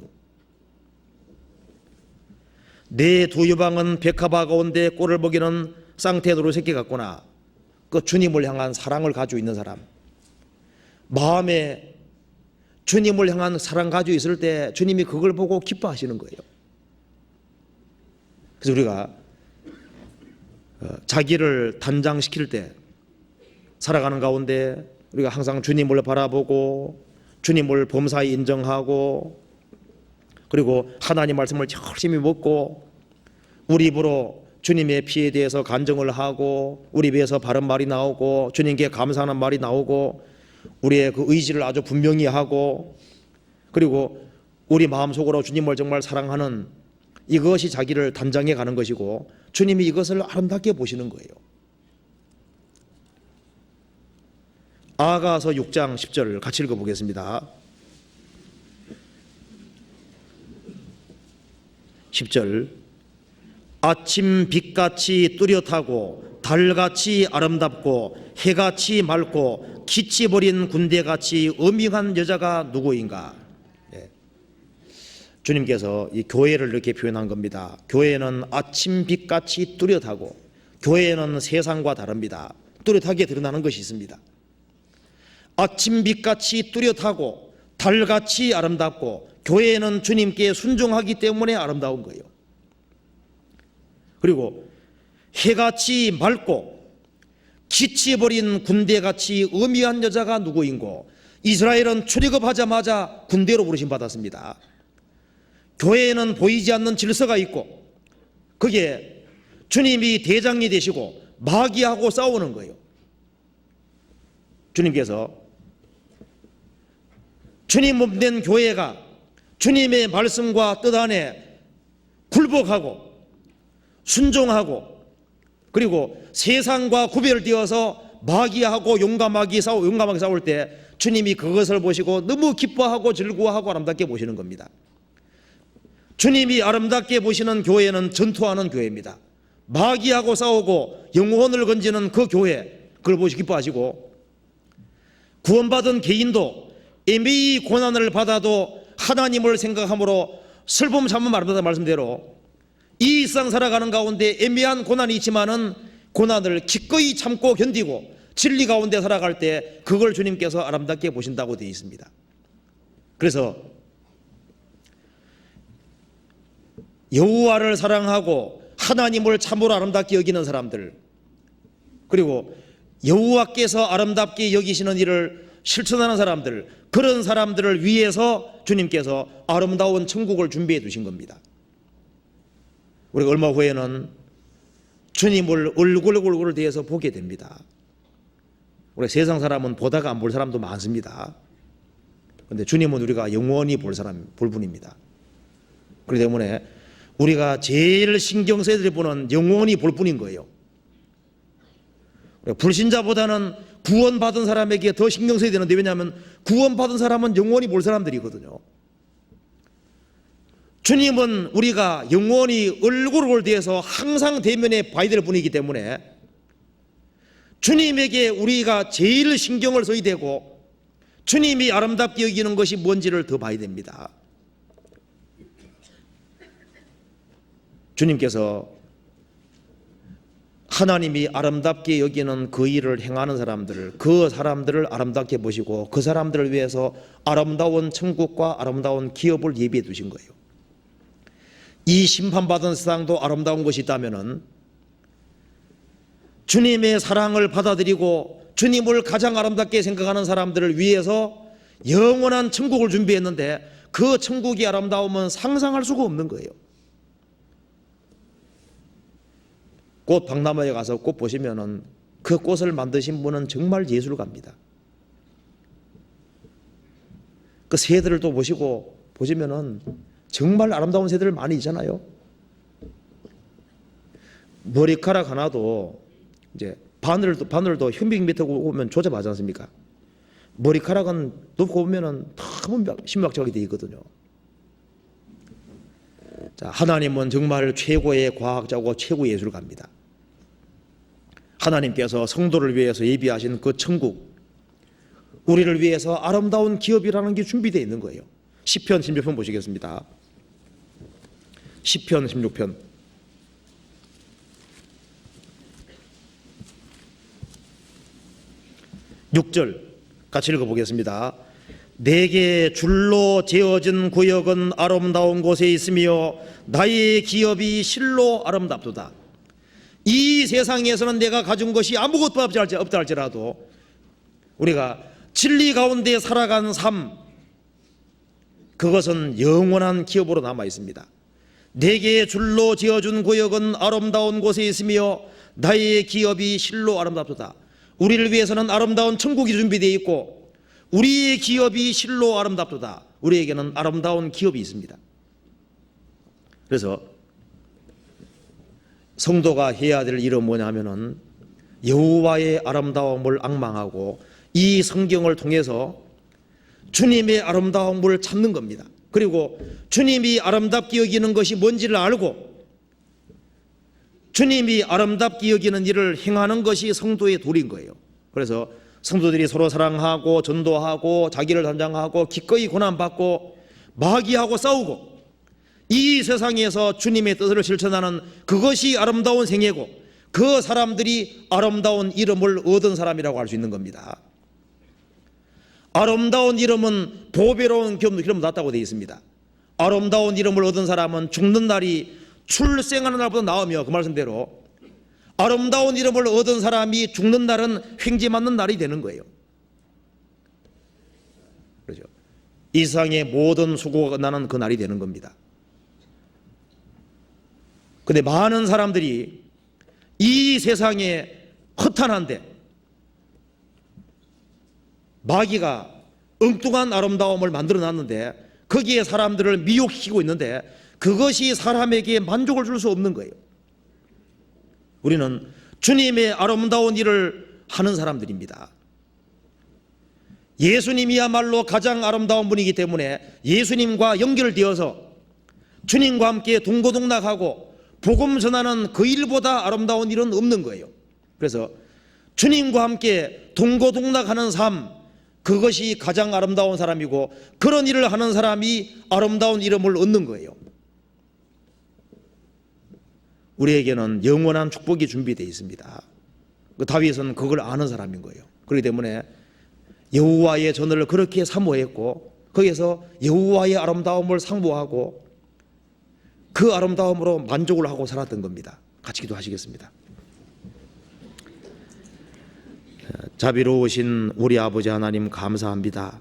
내 두 여방은 백합화 가운데 꼴을 먹이는 쌍태도로 새끼 같구나. 그 주님을 향한 사랑을 가지고 있는 사람, 마음에 주님을 향한 사랑 가지고 있을 때 주님이 그걸 보고 기뻐하시는 거예요. 그래서 우리가 자기를 단장시킬 때 살아가는 가운데 우리가 항상 주님을 바라보고 주님을 범사에 인정하고 그리고 하나님 말씀을 열심히 먹고 우리 입으로 주님의 피에 대해서 간증을 하고 우리 입에서 바른 말이 나오고 주님께 감사하는 말이 나오고 우리의 그 의지를 아주 분명히 하고 그리고 우리 마음속으로 주님을 정말 사랑하는 이것이 자기를 단장해 가는 것이고 주님이 이것을 아름답게 보시는 거예요. 아가서 6장 10절 같이 읽어보겠습니다. 10절 아침 빛같이 뚜렷하고 달같이 아름답고 해같이 맑고 기치버린 군대같이 엄중한 여자가 누구인가. 주님께서 이 교회를 이렇게 표현한 겁니다. 교회는 아침 빛같이 뚜렷하고 교회는 세상과 다릅니다. 뚜렷하게 드러나는 것이 있습니다. 아침 빛같이 뚜렷하고 달같이 아름답고 교회는 주님께 순종하기 때문에 아름다운 거예요. 그리고 해같이 맑고 기치버린 군대같이 엄위한 여자가 누구인고. 이스라엘은 출애굽하자마자 군대로 부르심 받았습니다. 교회에는 보이지 않는 질서가 있고 그게 주님이 대장이 되시고 마귀하고 싸우는 거예요. 주님께서 주님 없는 교회가 주님의 말씀과 뜻 안에 굴복하고 순종하고 그리고 세상과 구별되어서 마귀하고 용감하게 싸울 때 주님이 그것을 보시고 너무 기뻐하고 즐거워하고 아름답게 보시는 겁니다. 주님이 아름답게 보시는 교회는 전투하는 교회입니다. 마귀하고 싸우고 영혼을 건지는 그 교회, 그걸 보시 기뻐하시고 구원받은 개인도 애매히 고난을 받아도 하나님을 생각함으로 슬픔 참음 아름다운 말씀대로 이 일상 살아가는 가운데 애매한 고난이 있지만은 고난을 기꺼이 참고 견디고 진리 가운데 살아갈 때 그걸 주님께서 아름답게 보신다고 되어 있습니다. 그래서 여호와를 사랑하고 하나님을 참으로 아름답게 여기는 사람들 그리고 여호와께서 아름답게 여기시는 일을 실천하는 사람들 그런 사람들을 위해서 주님께서 아름다운 천국을 준비해 두신 겁니다. 우리가 얼마 후에는 주님을 얼굴을 대해서 보게 됩니다. 우리 세상 사람은 보다가 안 볼 사람도 많습니다. 그런데 주님은 우리가 영원히 볼 분입니다. 그렇기 때문에 우리가 제일 신경 써야 될 분은 영원히 볼 분인 거예요. 불신자보다는 구원받은 사람에게 더 신경 써야 되는데 왜냐하면 구원받은 사람은 영원히 볼 사람들이거든요. 주님은 우리가 영원히 얼굴을 대해서 항상 대면에 봐야 될 분이기 때문에 주님에게 우리가 제일 신경을 써야 되고 주님이 아름답게 여기는 것이 뭔지를 더 봐야 됩니다. 주님께서 하나님이 아름답게 여기는 그 일을 행하는 사람들을 그 사람들을 아름답게 보시고 그 사람들을 위해서 아름다운 천국과 아름다운 기업을 예비해 두신 거예요. 이 심판받은 세상도 아름다운 것이 있다면은 주님의 사랑을 받아들이고 주님을 가장 아름답게 생각하는 사람들을 위해서 영원한 천국을 준비했는데 그 천국이 아름다움은 상상할 수가 없는 거예요. 꽃 박람회에 가서 꽃 보시면은 그 꽃을 만드신 분은 정말 예술가입니다. 그 새들을 또 보시면은 정말 아름다운 새들 많이 있잖아요. 머리카락 하나도 이제 바늘도 현미경 밑에 오면 조잡하지 않습니까? 머리카락은 놓고 보면은 너무 신박하게 되어 있거든요. 자, 하나님은 정말 최고의 과학자고 최고의 예술가입니다. 하나님께서 성도를 위해서 예비하신 그 천국, 우리를 위해서 아름다운 기업이라는 게 준비되어 있는 거예요. 시편 16편 보시겠습니다. 시편 16편 6절 같이 읽어보겠습니다. 내게 줄로 지어진 구역은 아름다운 곳에 있으며 나의 기업이 실로 아름답도다. 이 세상에서는 내가 가진 것이 아무것도 없다 할지라도 우리가 진리 가운데 살아가는 삶, 그것은 영원한 기업으로 남아 있습니다. 내게 줄로 지어준 구역은 아름다운 곳에 있으며 나의 기업이 실로 아름답도다. 우리를 위해서는 아름다운 천국이 준비되어 있고 우리의 기업이 실로 아름답도다. 우리에게는 아름다운 기업이 있습니다. 그래서 성도가 해야 될 일은 뭐냐면은 여호와의 아름다움을 앙망하고 이 성경을 통해서 주님의 아름다움을 찾는 겁니다. 그리고 주님이 아름답게 여기는 것이 뭔지를 알고 주님이 아름답게 여기는 일을 행하는 것이 성도의 도리인 거예요. 그래서 성도들이 서로 사랑하고 전도하고 자기를 단장하고 기꺼이 고난받고 마귀하고 싸우고 이 세상에서 주님의 뜻을 실천하는 그것이 아름다운 생애고 그 사람들이 아름다운 이름을 얻은 사람이라고 할 수 있는 겁니다. 아름다운 이름은 보배로운 기업도 낫다고 되어 있습니다. 아름다운 이름을 얻은 사람은 죽는 날이 출생하는 날보다 나으며 그 말씀대로 아름다운 이름을 얻은 사람이 죽는 날은 횡재 맞는 날이 되는 거예요. 그렇죠? 이 세상의 모든 수고가 나는 그 날이 되는 겁니다. 근데 많은 사람들이 이 세상에 허탄한데 마귀가 엉뚱한 아름다움을 만들어 놨는데 거기에 사람들을 미혹시키고 있는데 그것이 사람에게 만족을 줄 수 없는 거예요. 우리는 주님의 아름다운 일을 하는 사람들입니다. 예수님이야말로 가장 아름다운 분이기 때문에 예수님과 연결되어서 주님과 함께 동고동락하고 복음 전하는 그 일보다 아름다운 일은 없는 거예요. 그래서 주님과 함께 동고동락하는 삶, 그것이 가장 아름다운 사람이고 그런 일을 하는 사람이 아름다운 이름을 얻는 거예요. 우리에게는 영원한 축복이 준비되어 있습니다. 다윗은 그걸 아는 사람인 거예요. 그렇기 때문에 여호와의 전을 그렇게 사모했고 거기에서 여호와의 아름다움을 상고하고 그 아름다움으로 만족을 하고 살았던 겁니다. 같이 기도하시겠습니다. 자비로우신 우리 아버지 하나님 감사합니다.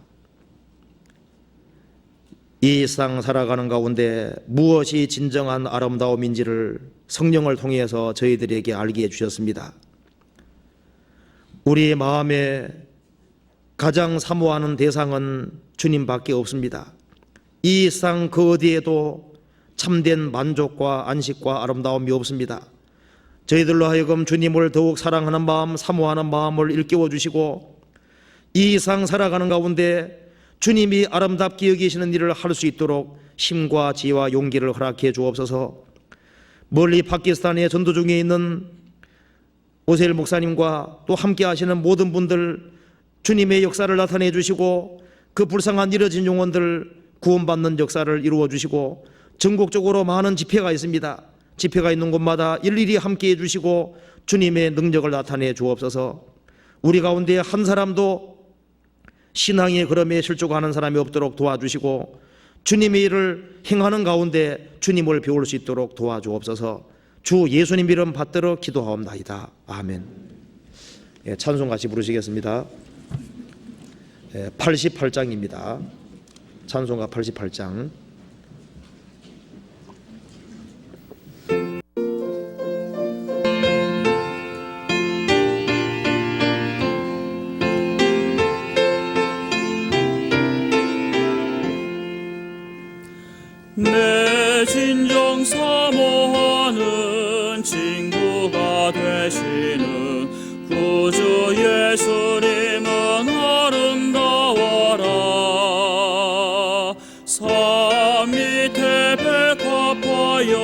이 세상 살아가는 가운데 무엇이 진정한 아름다움인지를 성령을 통해서 저희들에게 알게 해주셨습니다. 우리의 마음에 가장 사모하는 대상은 주님밖에 없습니다. 이 세상 그 어디에도 참된 만족과 안식과 아름다움이 없습니다. 저희들로 하여금 주님을 더욱 사랑하는 마음, 사모하는 마음을 일깨워 주시고 이 세상 살아가는 가운데 주님이 아름답게 여기시는 일을 할 수 있도록 힘과 지혜와 용기를 허락해 주옵소서. 멀리 파키스탄에 전도 중에 있는 오세일 목사님과 또 함께 하시는 모든 분들 주님의 역사를 나타내 주시고 그 불쌍한 잃어진 영혼들 구원받는 역사를 이루어 주시고 전국적으로 많은 집회가 있습니다. 집회가 있는 곳마다 일일이 함께 해주시고 주님의 능력을 나타내 주옵소서. 우리 가운데 한 사람도 신앙의 걸음에 실족하는 사람이 없도록 도와주시고 주님의 일을 행하는 가운데 주님을 배울 수 있도록 도와주옵소서. 주 예수님 이름 받들어 기도하옵나이다. 아멘. 찬송 같이 부르시겠습니다. 88장입니다. 찬송가 88장. 내 진정 사모하는 친구가 되시는 구주 예수님은 아름다워라. 산 밑에 백합하여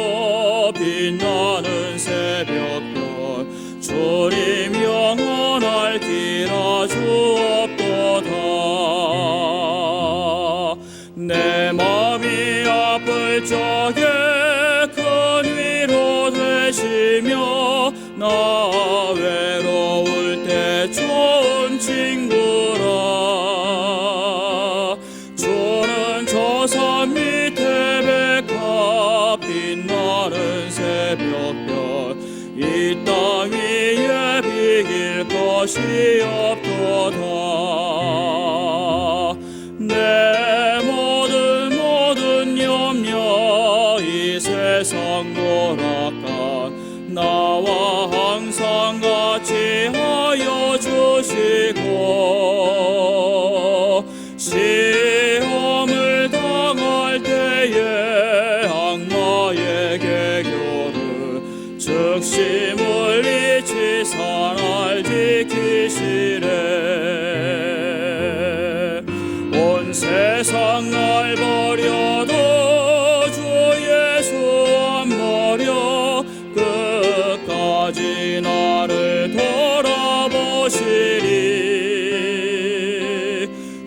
빛나는 새벽별 주님 영원할 길아 주옵도다. 내 마음이 아플 적에 큰 위로 되시며 나 외로울 때 좋은 친구라. 것이 없도다. 내 모든 염려 이 세상 노랗까 나와 항상 같이 하여 주시고 시험을 당할 때에 악마에게 교를 즉시 물리치사 날 지키시래. 온 세상 날 버려도 주 예수 안 버려 끝까지 나를 돌아보시리.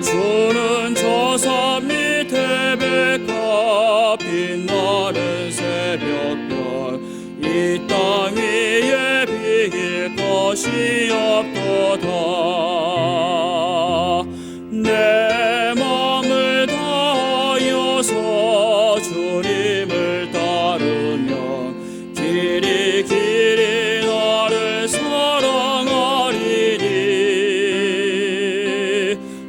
주는 저 산 밑에 백합 빛나는 새벽별 이 땅 위에 비길 것이 없도다. 내 마음을 다하여서 주님을 따르면 길이 나를 사랑하리니.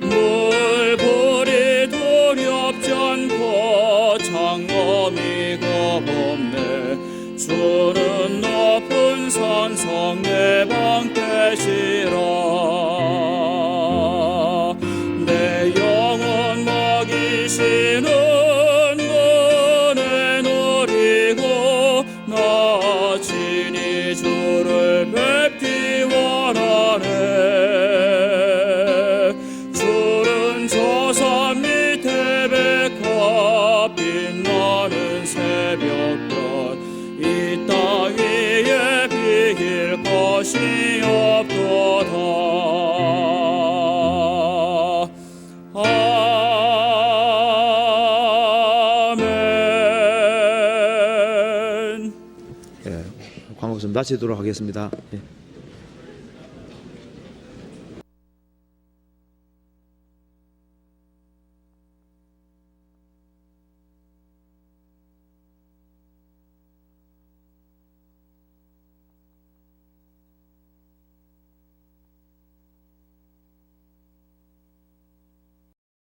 물불이 두렵지 않고 장엄이 겁없네. 주는 높은 산성 내 방 계시라. 내 영혼 먹이시는 은혜 누리고 나 친히 주를 뵙기 원하네. 주는 저 산 밑에 백합 빛나는 새벽별 이 땅 위에 비길 것이 없도다. 아멘. 광고 좀 마치도록 하겠습니다. 예.